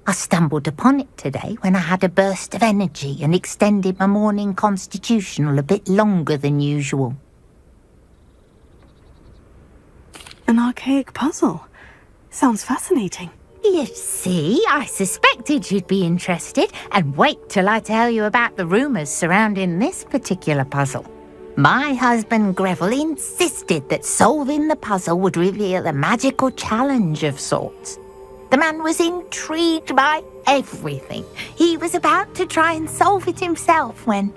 I stumbled upon it today when I had a burst of energy and extended my morning constitutional a bit longer than usual. An archaic puzzle. Sounds fascinating. You see, I suspected you'd be interested, and wait till I tell you about the rumours surrounding this particular puzzle. My husband Greville insisted that solving the puzzle would reveal a magical challenge of sorts. The man was intrigued by everything. He was about to try and solve it himself when...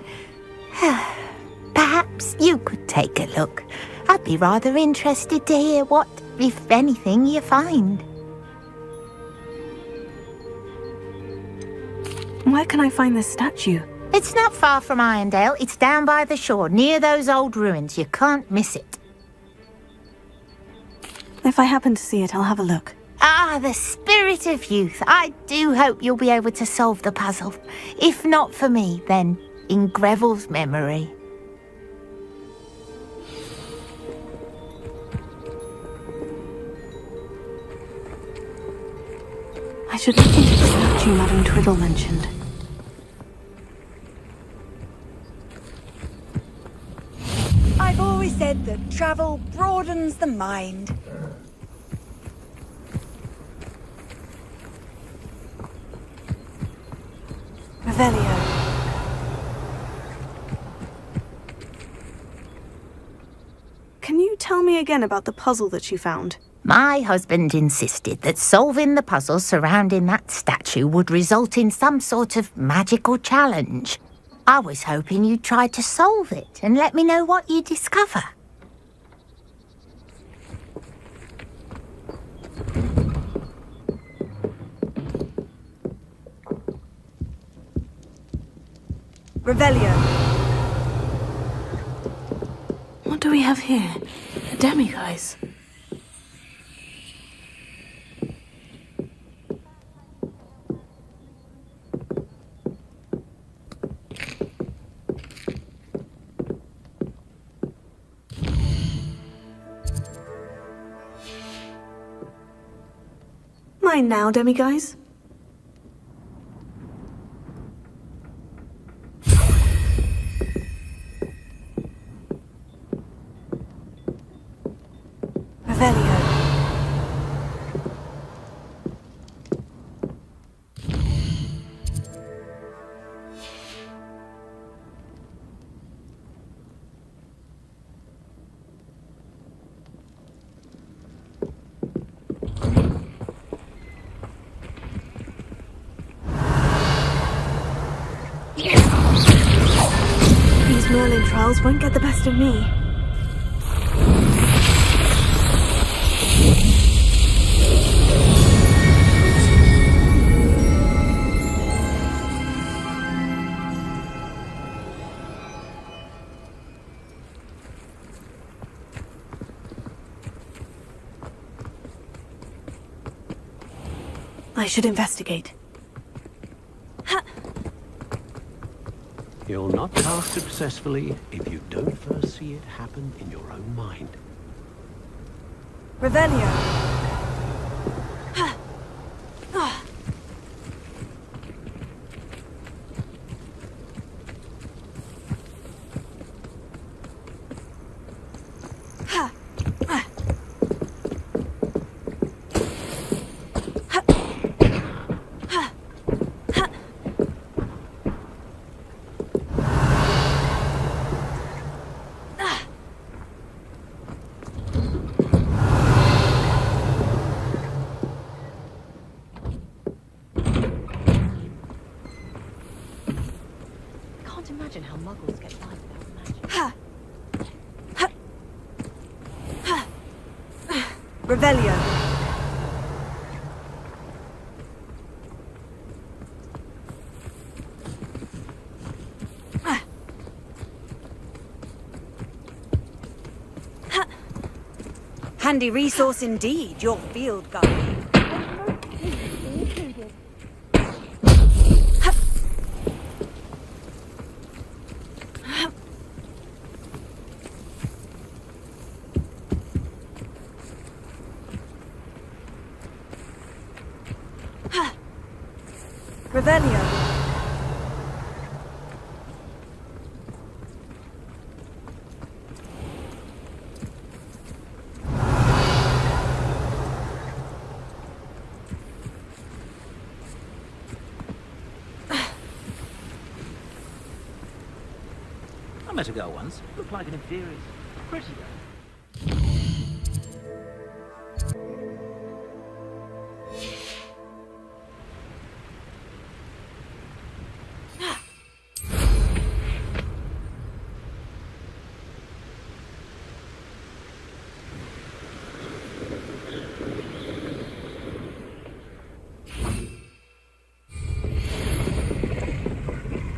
Perhaps you could take a look. I'd be rather interested to hear what, if anything, you find. Where can I find this statue? It's not far from Irondale. It's down by the shore, near those old ruins. You can't miss it. If I happen to see it, I'll have a look. Ah, the spirit of youth. I do hope you'll be able to solve the puzzle. If not for me, then in Greville's memory. I should look into the statue Madame Twiddle mentioned. I've always said that travel broadens the mind. Revelio. Can you tell me again about the puzzle that you found? My husband insisted that solving the puzzle surrounding that statue would result in some sort of magical challenge. I was hoping you'd try to solve it and let me know what you discover. Revelio. What do we have here? A demiguise. Mine now, demiguise. Revelio. These Merlin trials won't get the best of me. I should investigate. You'll not pass successfully if you don't first see it happen in your own mind. Revelio. Imagine how muggles get by without magic. Revelio. Handy resource indeed, your field guide. Revelio. met a girl once. Looked like an inferior. Pretty girl.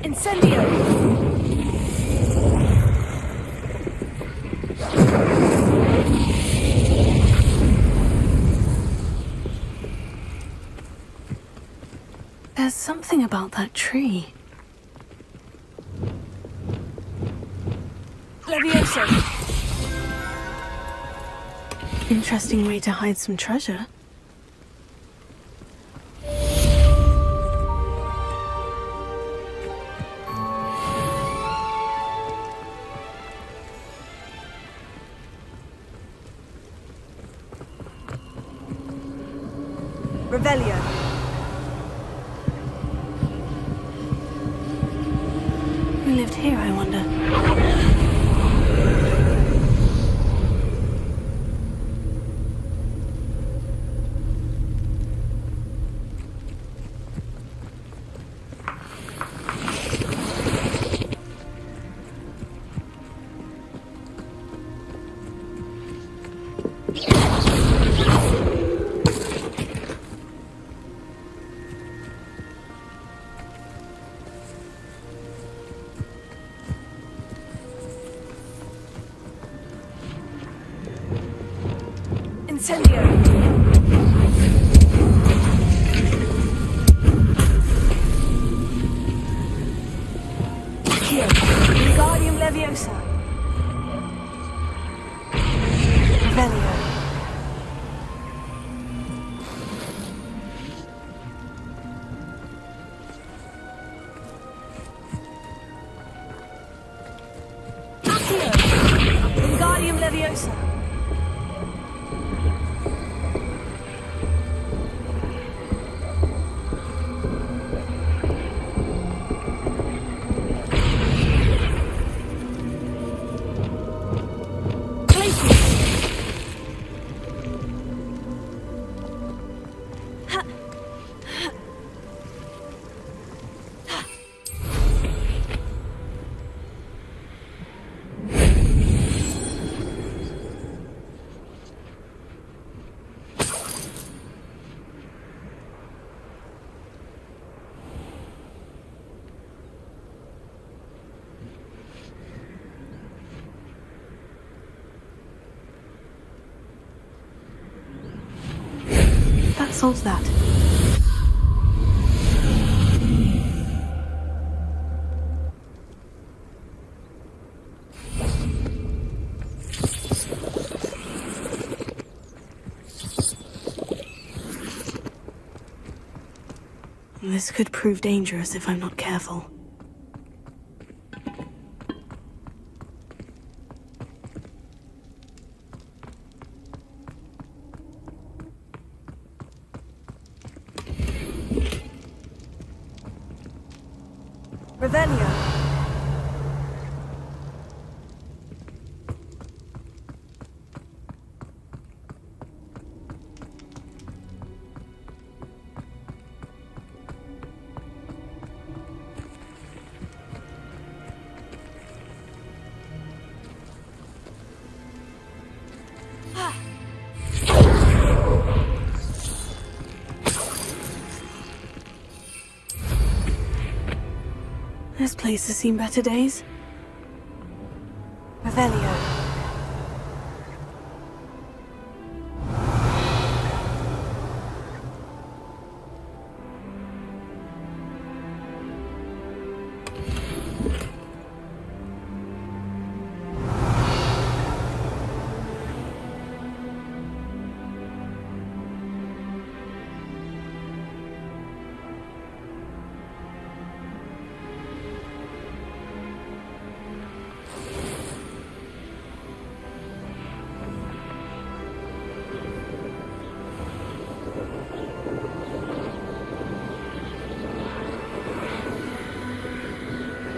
Incendio! There's something about that tree. Levioso! Interesting way to hide some treasure. Revelio. Who lived here, I wonder? Incendio! Here, Wingardium Leviosa. Revelio. Accio! Wingardium Leviosa. That solves that. This could prove dangerous if I'm not careful. Revelio. This place has seen better days. Revelio.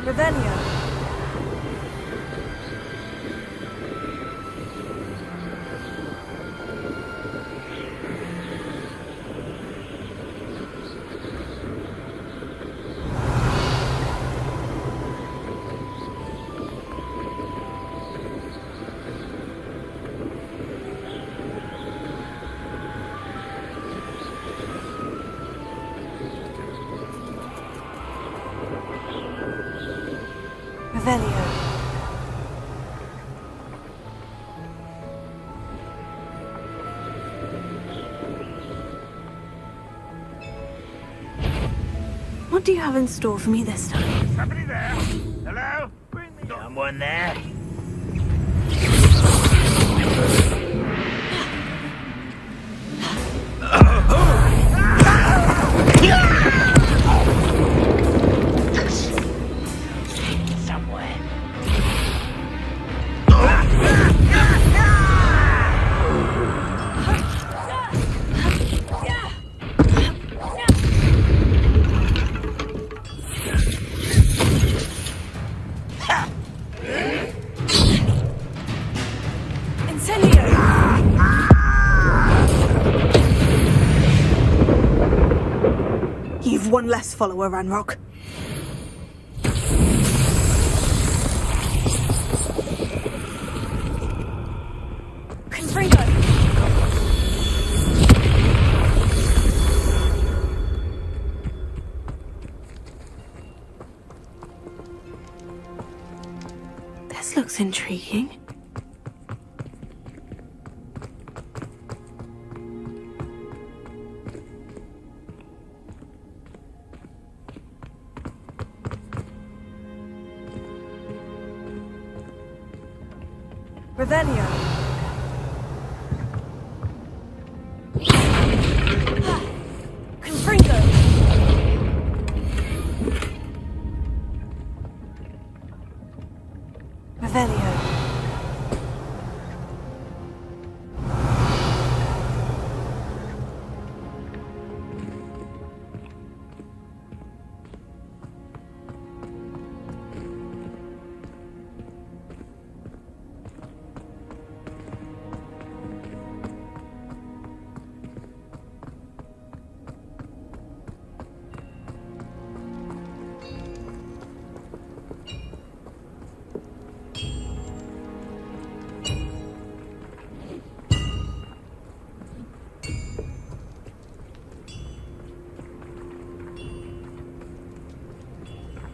Revelio. Revelio. What do you have in store for me this time? Somebody there? Hello? Someone there? You've one less follower, Ranrock. Confringo! This looks intriguing. Revelio. Confringo. Revelio.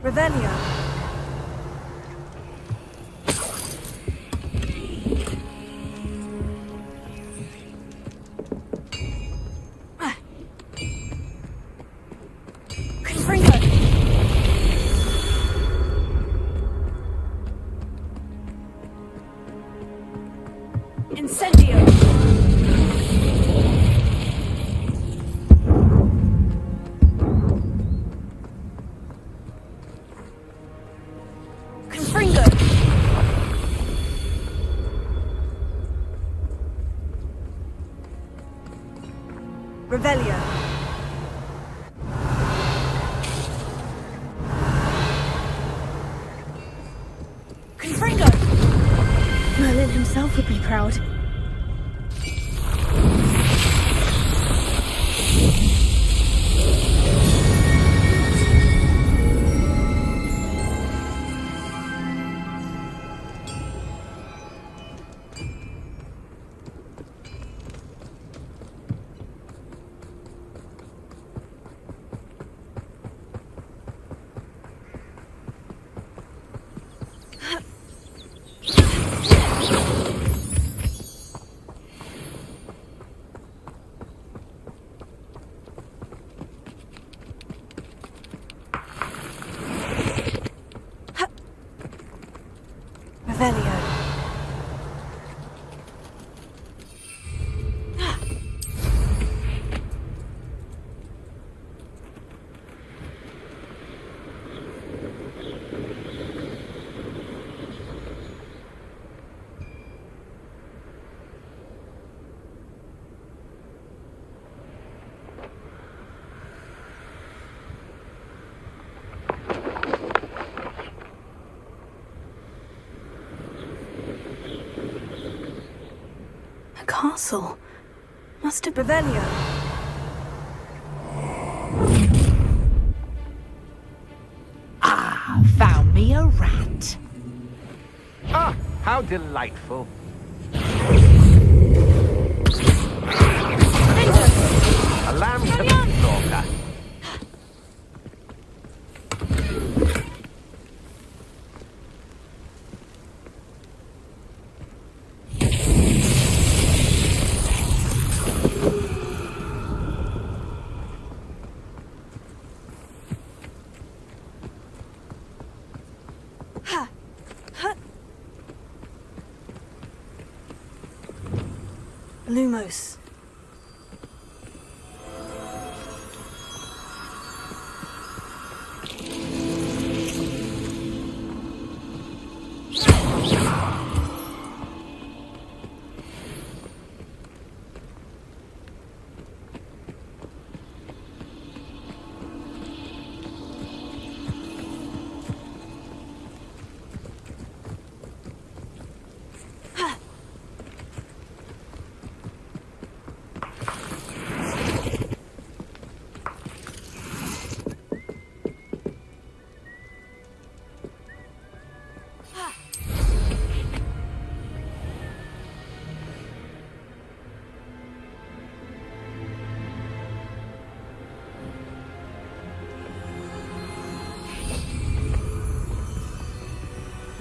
Revelio. Confringo. Incendio. Revelio. Confringo! Merlin himself would be proud. Revelio. Castle. Must have Revelio. Ah, found me a rat. Ah, how delightful. A lamb to the slaughter. Lumos.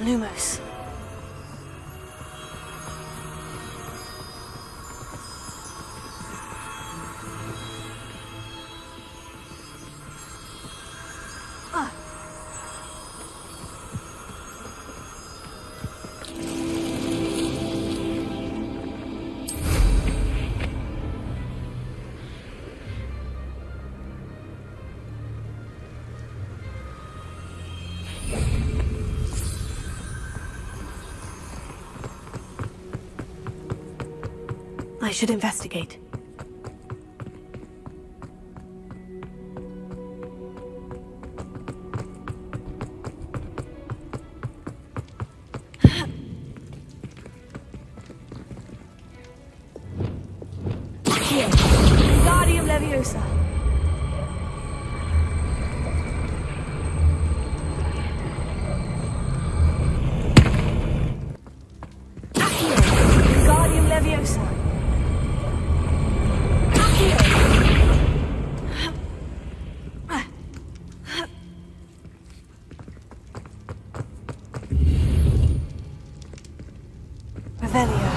Lumos. I should investigate. Here. Wingardium Leviosa. Accio. Wingardium Leviosa. Revelio.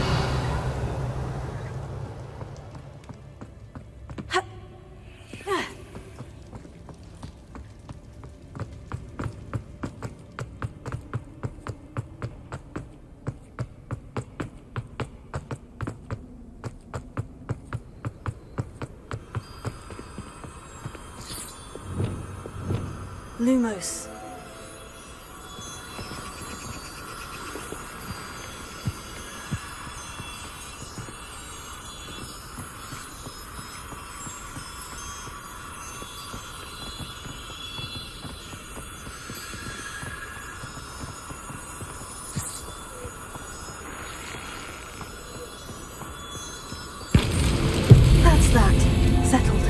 Lumos. That's that. Settled.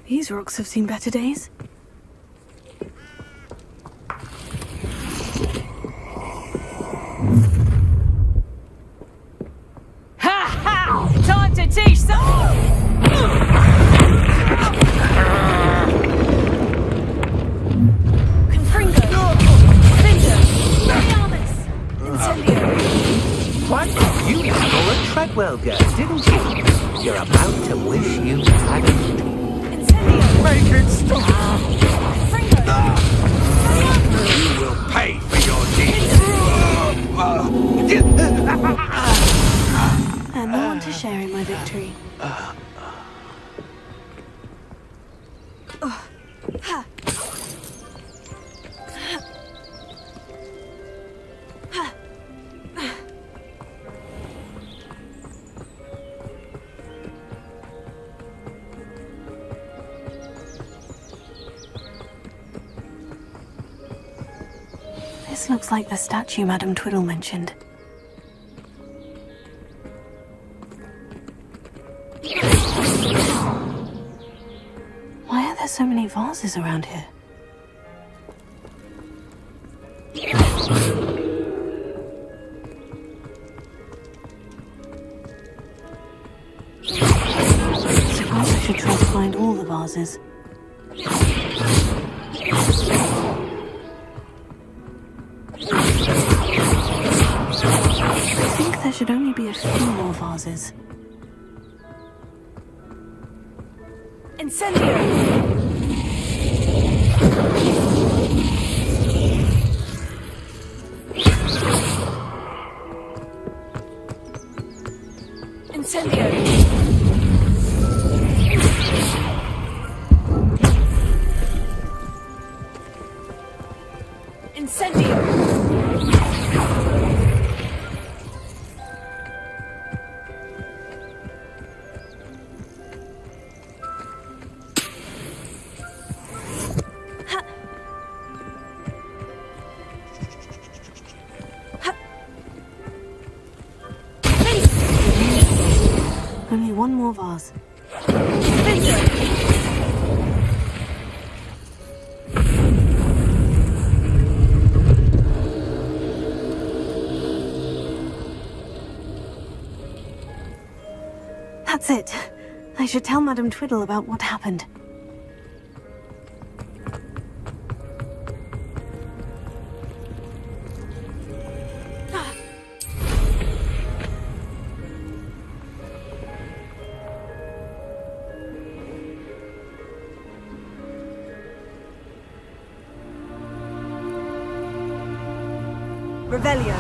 These rocks have seen better days. Ha ha! Time to teach some. Confringo. Cinder. Realmus. Incendio. Quite a beautiful and Treadwell girl, didn't you? You're about to wish you hadn't. Incendio. Make it stop! Confringo. You will pay for your deeds! And no one to share in my victory. This looks like the statue Madame Twiddle mentioned. Why are there so many vases around here? Suppose I should try to find all the vases. Maybe a few more vases. Incendio! Incendio! Only one more vase. That's it. I should tell Madame Twiddle about what happened. Revelio.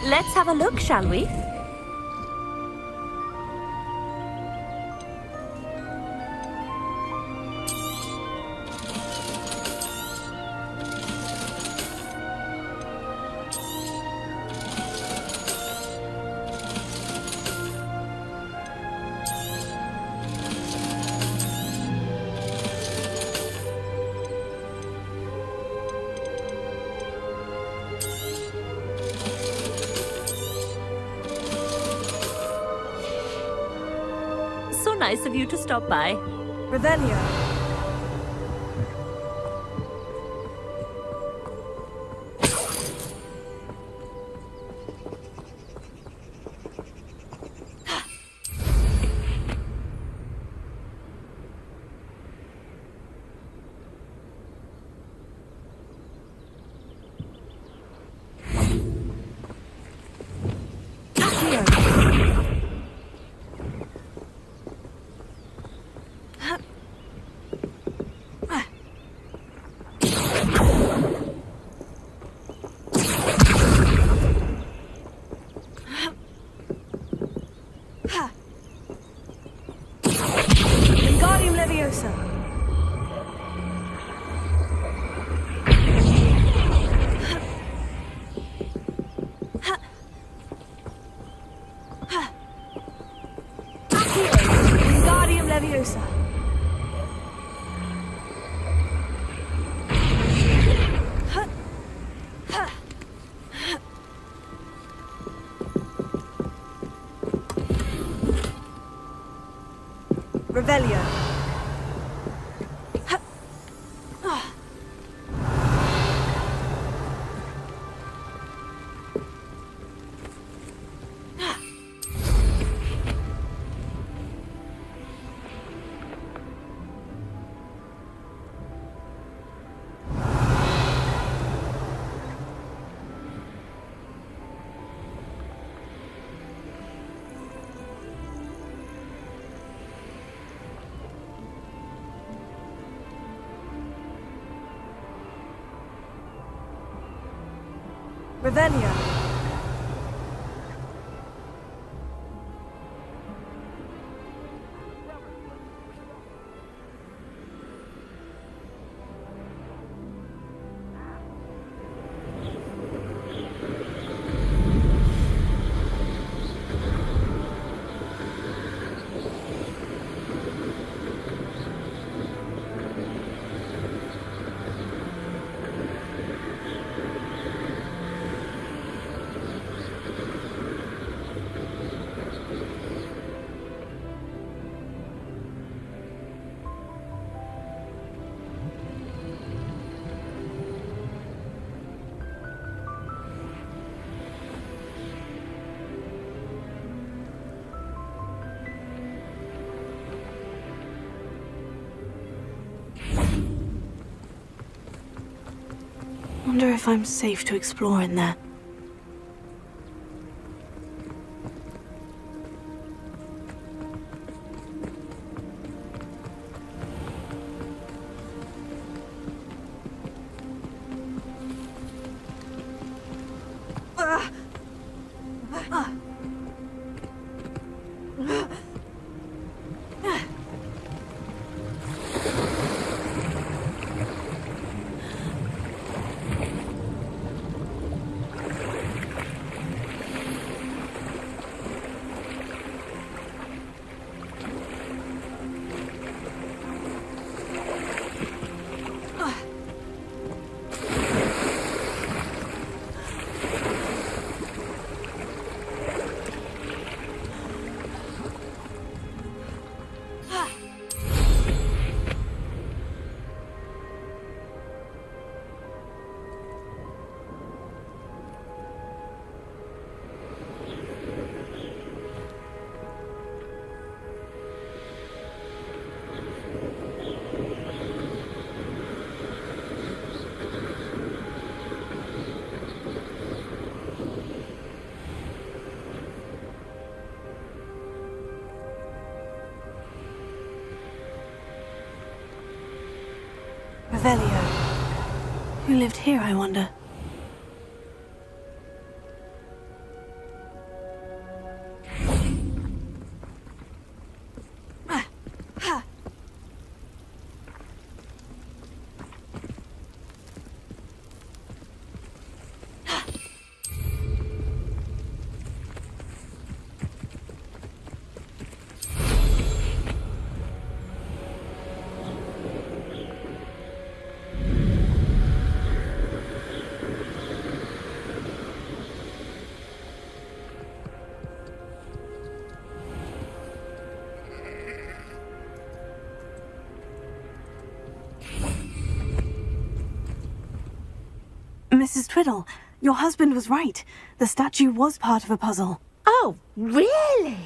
Let's have a look, shall we? So nice of you to stop by. Revelio. Wingardium Leviosa. Wingardium Leviosa. Revelio. Revelio. Wonder if I'm safe to explore in there. Revelio. Who lived here, I wonder? Mrs. Twiddle, your husband was right. The statue was part of a puzzle. Oh, really?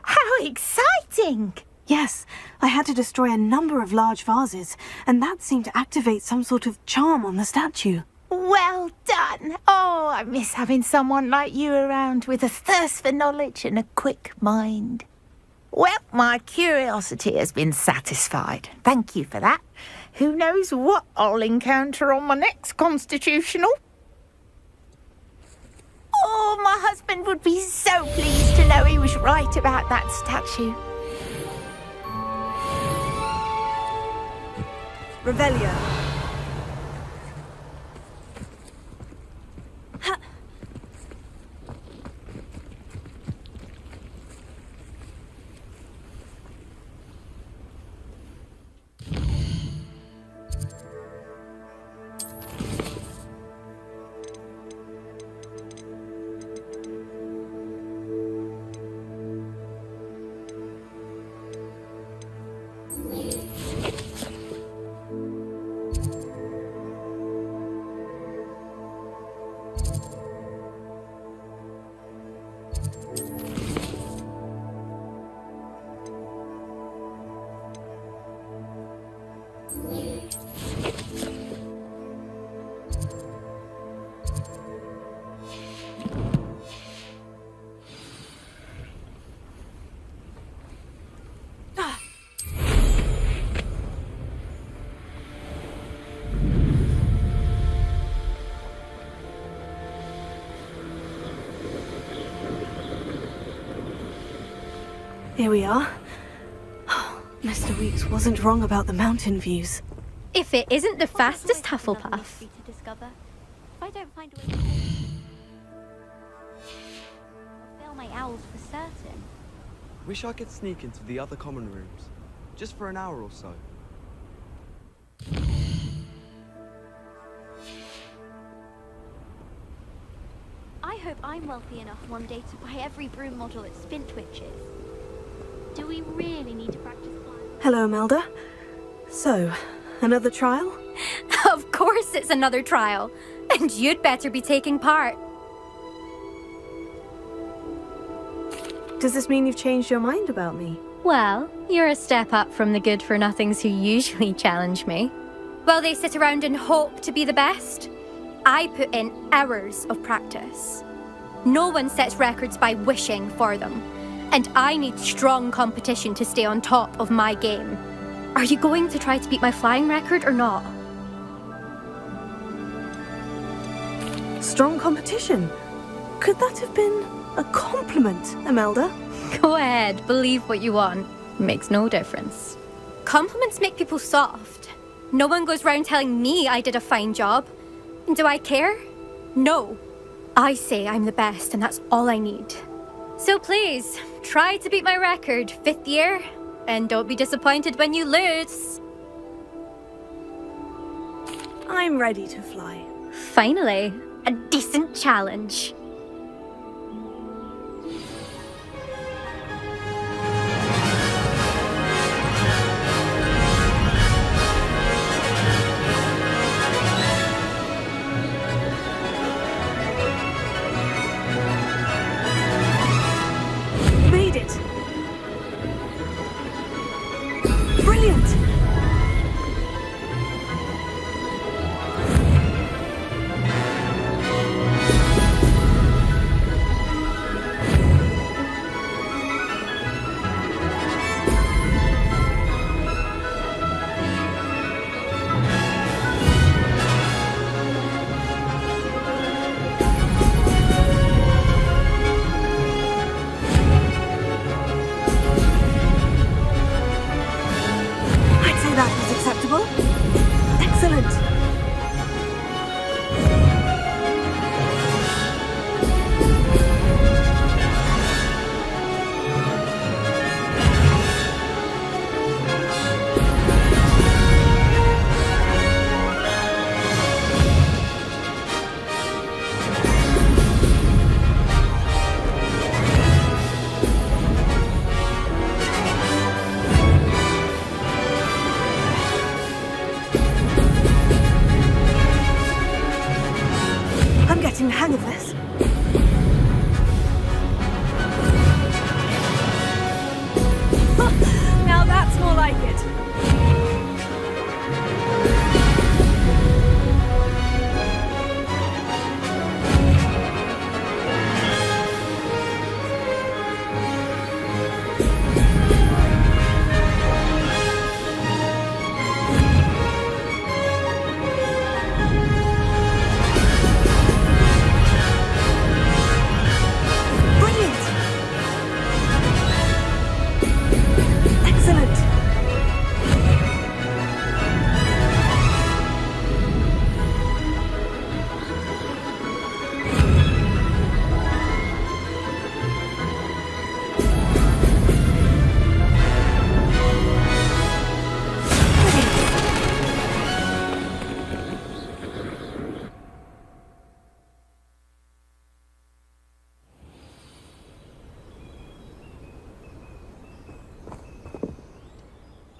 How exciting! Yes, I had to destroy a number of large vases, and that seemed to activate some sort of charm on the statue. Well done. Oh, I miss having someone like you around with a thirst for knowledge and a quick mind. Well, my curiosity has been satisfied. Thank you for that. Who knows what I'll encounter on my next constitutional? Oh, my husband would be so pleased to know he was right about that statue. Revelio. Here we are. Mr. Weeks wasn't wrong about the mountain views. If it isn't the fastest Hufflepuff. To discover. If I don't find a way to... I'll fail my owls for certain. Wish I could sneak into the other common rooms. Just for an hour or so. I hope I'm wealthy enough one day to buy every broom model at Spintwitches. Do we really need to practice flying? Hello, Melda. So, another trial? Of course it's another trial. And you'd better be taking part. Does this mean you've changed your mind about me? Well, you're a step up from the good-for-nothings who usually challenge me. While they sit around and hope to be the best. I put in hours of practice. No one sets records by wishing for them. And I need strong competition to stay on top of my game. Are you going to try to beat my flying record or not? Strong competition? Could that have been a compliment, Imelda? Go ahead, believe what you want. Makes no difference. Compliments make people soft. No one goes round telling me I did a fine job. And do I care? No. I say I'm the best and that's all I need. So please, try to beat my record 5th year, and don't be disappointed when you lose. I'm ready to fly. Finally, a decent challenge. Made it! Brilliant! I'd say that was acceptable. Excellent. I'm getting the hang of this. Now that's more like it. Brilliant! Excellent!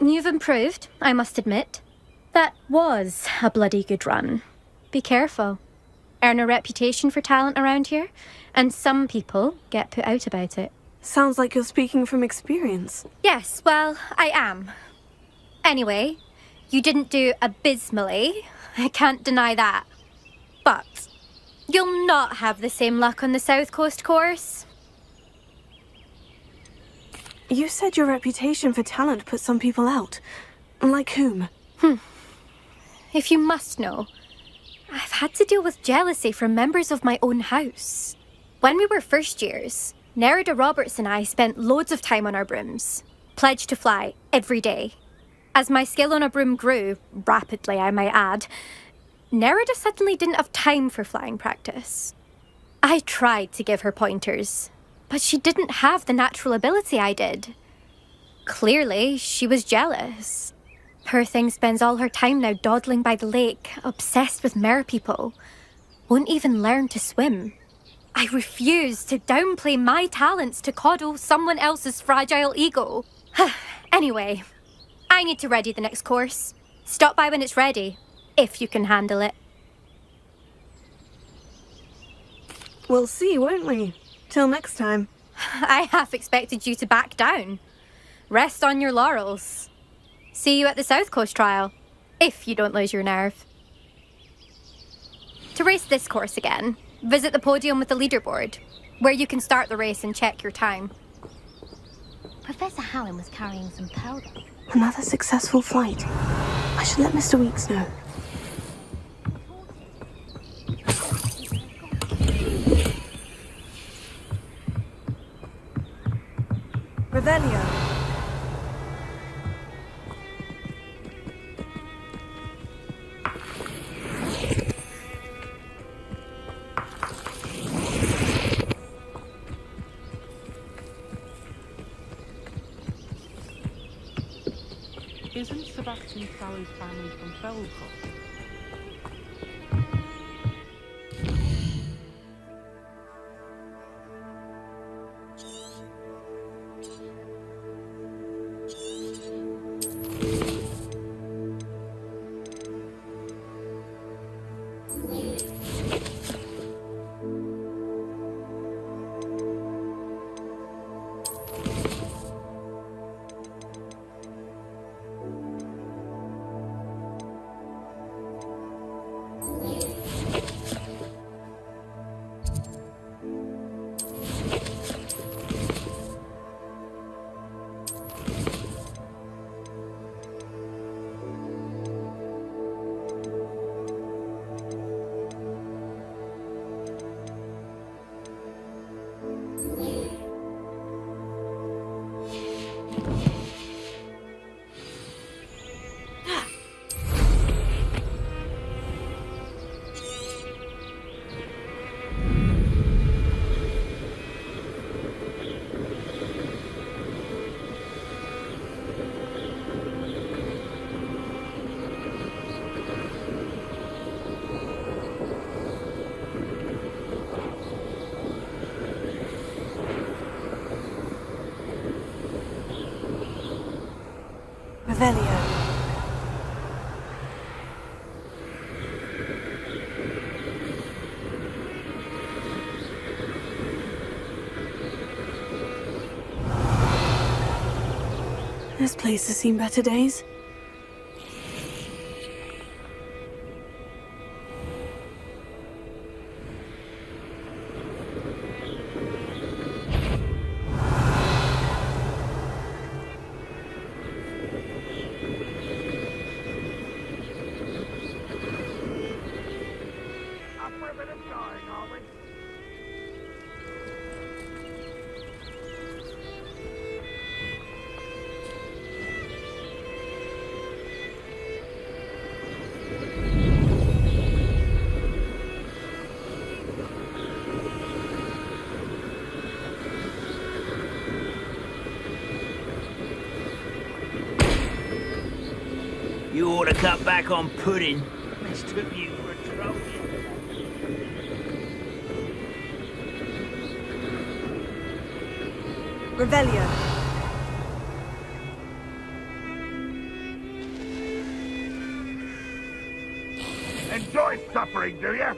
You've improved, I must admit. That was a bloody good run. Be careful. Earn a reputation for talent around here, and some people get put out about it. Sounds like you're speaking from experience. Yes, well, I am. Anyway, you didn't do abysmally. I can't deny that. But you'll not have the same luck on the South Coast course. You said your reputation for talent put some people out. Like whom? If you must know, I've had to deal with jealousy from members of my own house. When we were first years, Nerida Roberts and I spent loads of time on our brooms, pledged to fly every day. As my skill on a broom grew, rapidly I might add, Nerida suddenly didn't have time for flying practice. I tried to give her pointers, but she didn't have the natural ability I did. Clearly, she was jealous. Poor thing spends all her time now dawdling by the lake, obsessed with merpeople. Won't even learn to swim. I refuse to downplay my talents to coddle someone else's fragile ego. Anyway, I need to ready the next course. Stop by when it's ready, if you can handle it. We'll see, won't we? Till next time. I half expected you to back down. Rest on your laurels. See you at the South Coast trial, if you don't lose your nerve. To race this course again, visit the podium with the leaderboard, where you can start the race and check your time. Professor Hallam was carrying some powder. Another successful flight. I should let Mr. Weeks know. Revelio. Isn't Sebastian Fallow's family from Feldcroft? Revelio. This place has seen better days. You ought to cut back on pudding. Mistook you for a trophy. Revelio. Enjoy suffering, do you?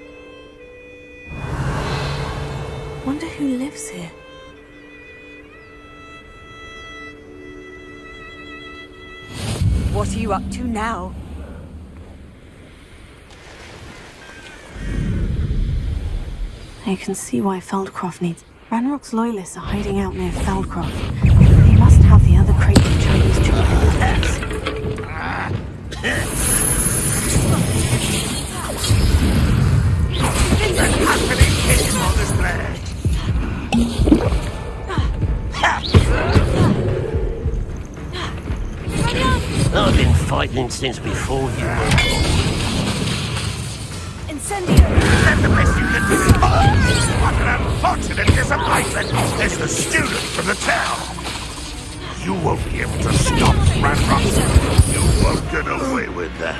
Wonder who lives here. What are you up to now? You can see why Feldcroft needs... Ranrock's loyalists are hiding out near Feldcroft. They must have the other crate of Chinese chocolate with I've been fighting since before you were born. Incendio! That's the best you can do. What an unfortunate disappointment. There's the student from the town. You won't be able to stop Ranrock. You won't get away with that.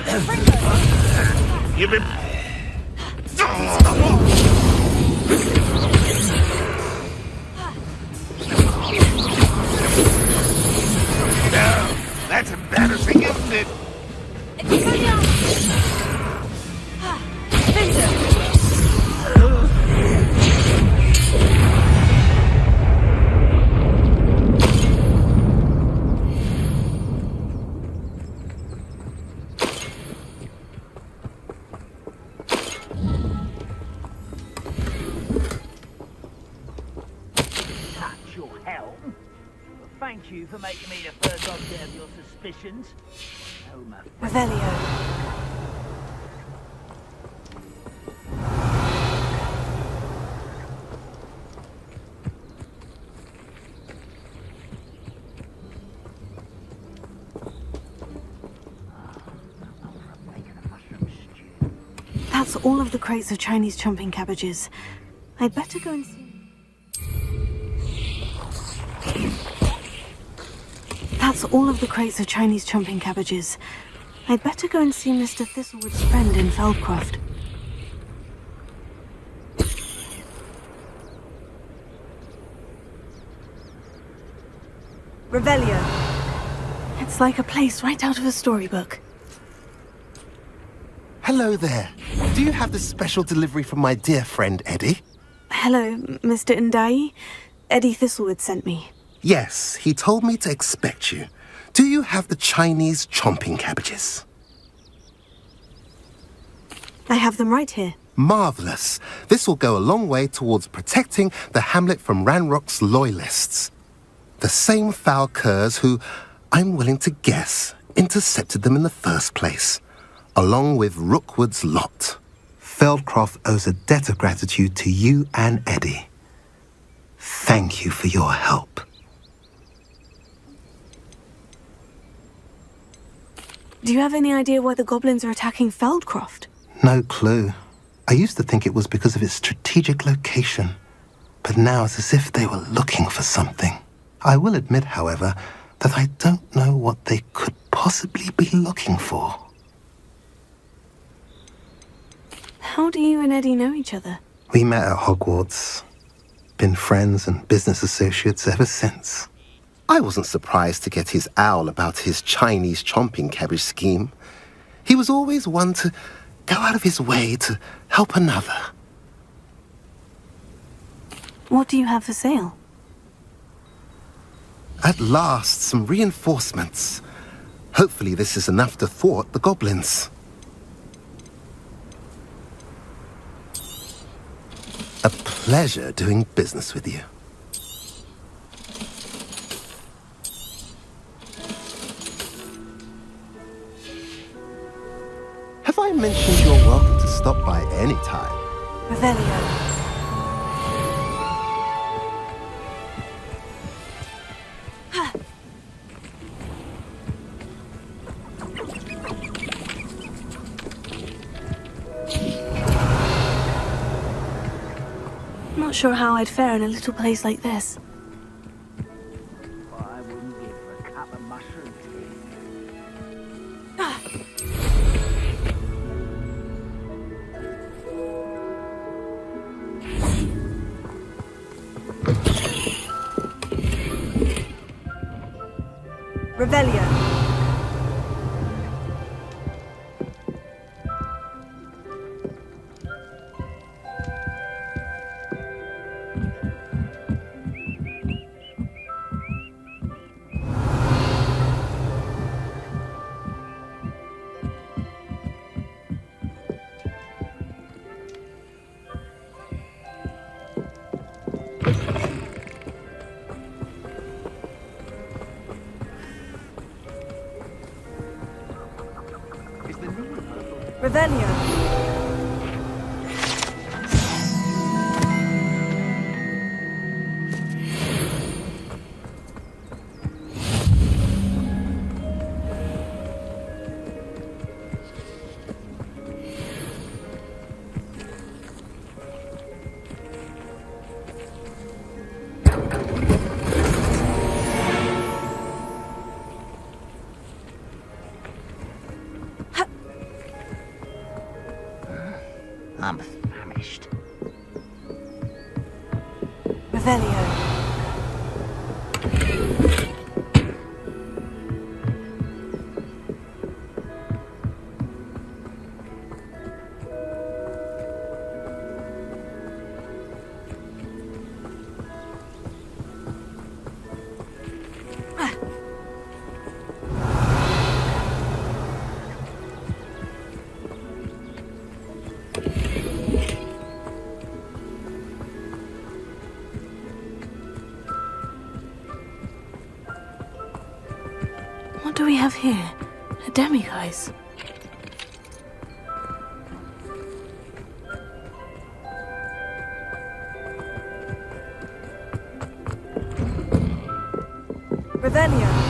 You've been... No, that's embarrassing, isn't it? Thank you for making me the first object of your suspicions. Oh, my Revelio. That's all of the crates of Chinese chomping cabbages. I'd better go and see. That's all of the crates of Chinese chomping cabbages. I'd better go and see Mr. Thistlewood's friend in Feldcroft. Revelio. It's like a place right out of a storybook. Hello there. Do you have the special delivery from my dear friend Eddie? Hello, Mr. Ndai. Eddie Thistlewood sent me. Yes, he told me to expect you. Do you have the Chinese chomping cabbages? I have them right here. Marvellous. This will go a long way towards protecting the hamlet from Ranrock's loyalists. The same foul curs who, I'm willing to guess, intercepted them in the first place, along with Rookwood's lot. Feldcroft owes a debt of gratitude to you and Eddie. Thank you for your help. Do you have any idea why the goblins are attacking Feldcroft? No clue. I used to think it was because of its strategic location, but now it's as if they were looking for something. I will admit, however, that I don't know what they could possibly be looking for. How do you and Eddie know each other? We met at Hogwarts. Been friends and business associates ever since. I wasn't surprised to get his owl about his Chinese chomping cabbage scheme. He was always one to go out of his way to help another. What do you have for sale? At last, some reinforcements. Hopefully this is enough to thwart the goblins. A pleasure doing business with you. Have I mentioned you're welcome to stop by any time? Revelio. Not sure how I'd fare in a little place like this. I wouldn't give for a cup of mushroom tea. Revelio. Revelio. I'm famished. Revelio. have here? A demiguise. Revelio.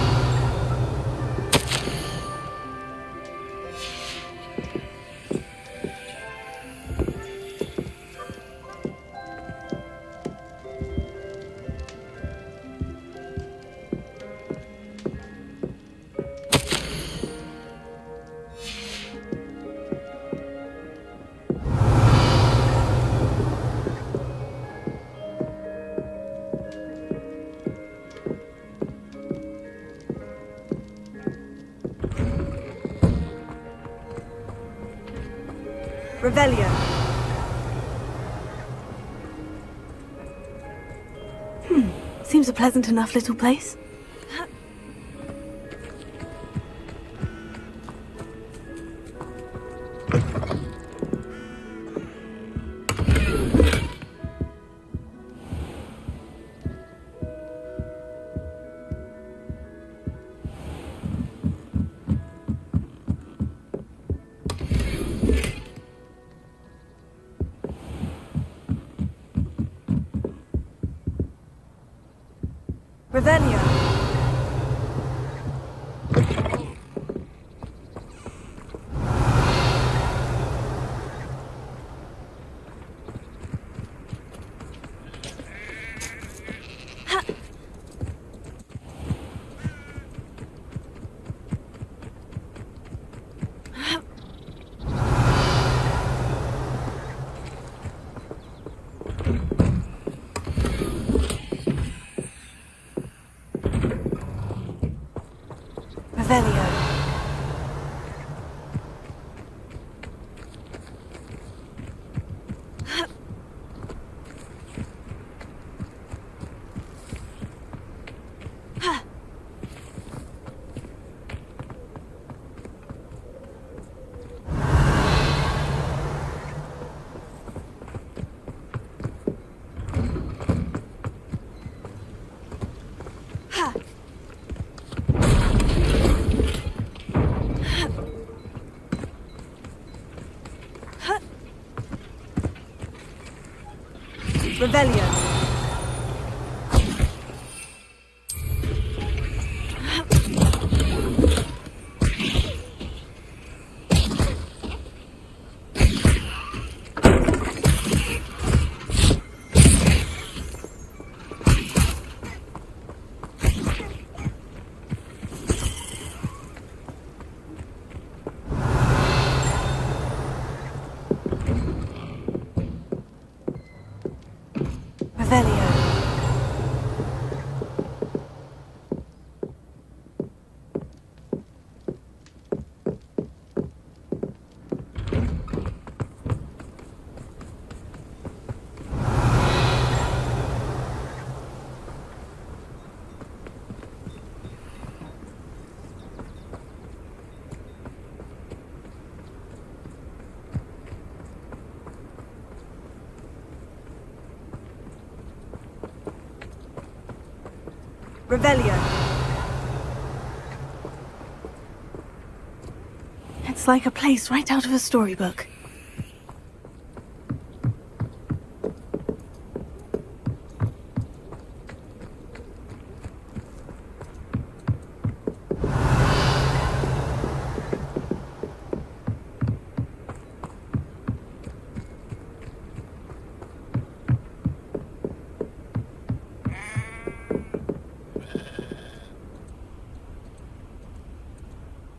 Revelio. Seems a pleasant enough little place. Revelio. Revelio. Revelio. Revelio. Revelio. It's like a place right out of a storybook.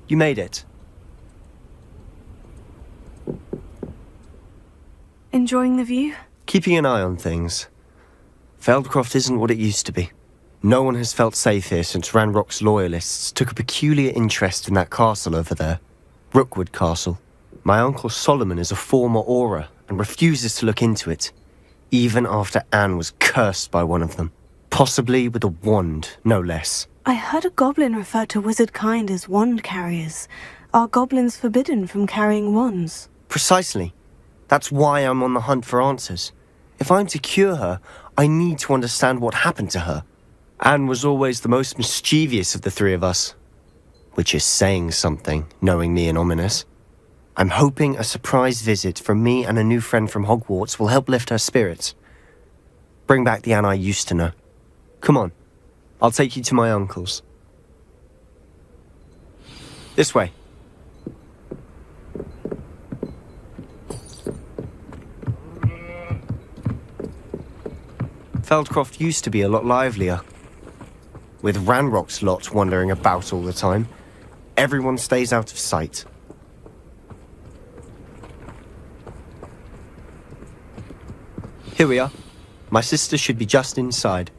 You made it. Enjoying the view? Keeping an eye on things. Feldcroft isn't what it used to be. No one has felt safe here since Ranrock's loyalists took a peculiar interest in that castle over there. Rookwood Castle. My uncle Solomon is a former Auror and refuses to look into it, even after Anne was cursed by one of them. Possibly with a wand, no less. I heard a goblin refer to wizard kind as wand carriers. Are goblins forbidden from carrying wands? Precisely. That's why I'm on the hunt for answers. If I'm to cure her, I need to understand what happened to her. Anne was always the most mischievous of the three of us. which is saying something, knowing me and ominous. I'm hoping a surprise visit from me and a new friend from Hogwarts will help lift her spirits. Bring back the Anne I used to know. Come on, I'll take you to my uncle's. This way. Feldcroft used to be a lot livelier. With Ranrock's lot wandering about all the time, everyone stays out of sight. Here we are. My sister should be just inside.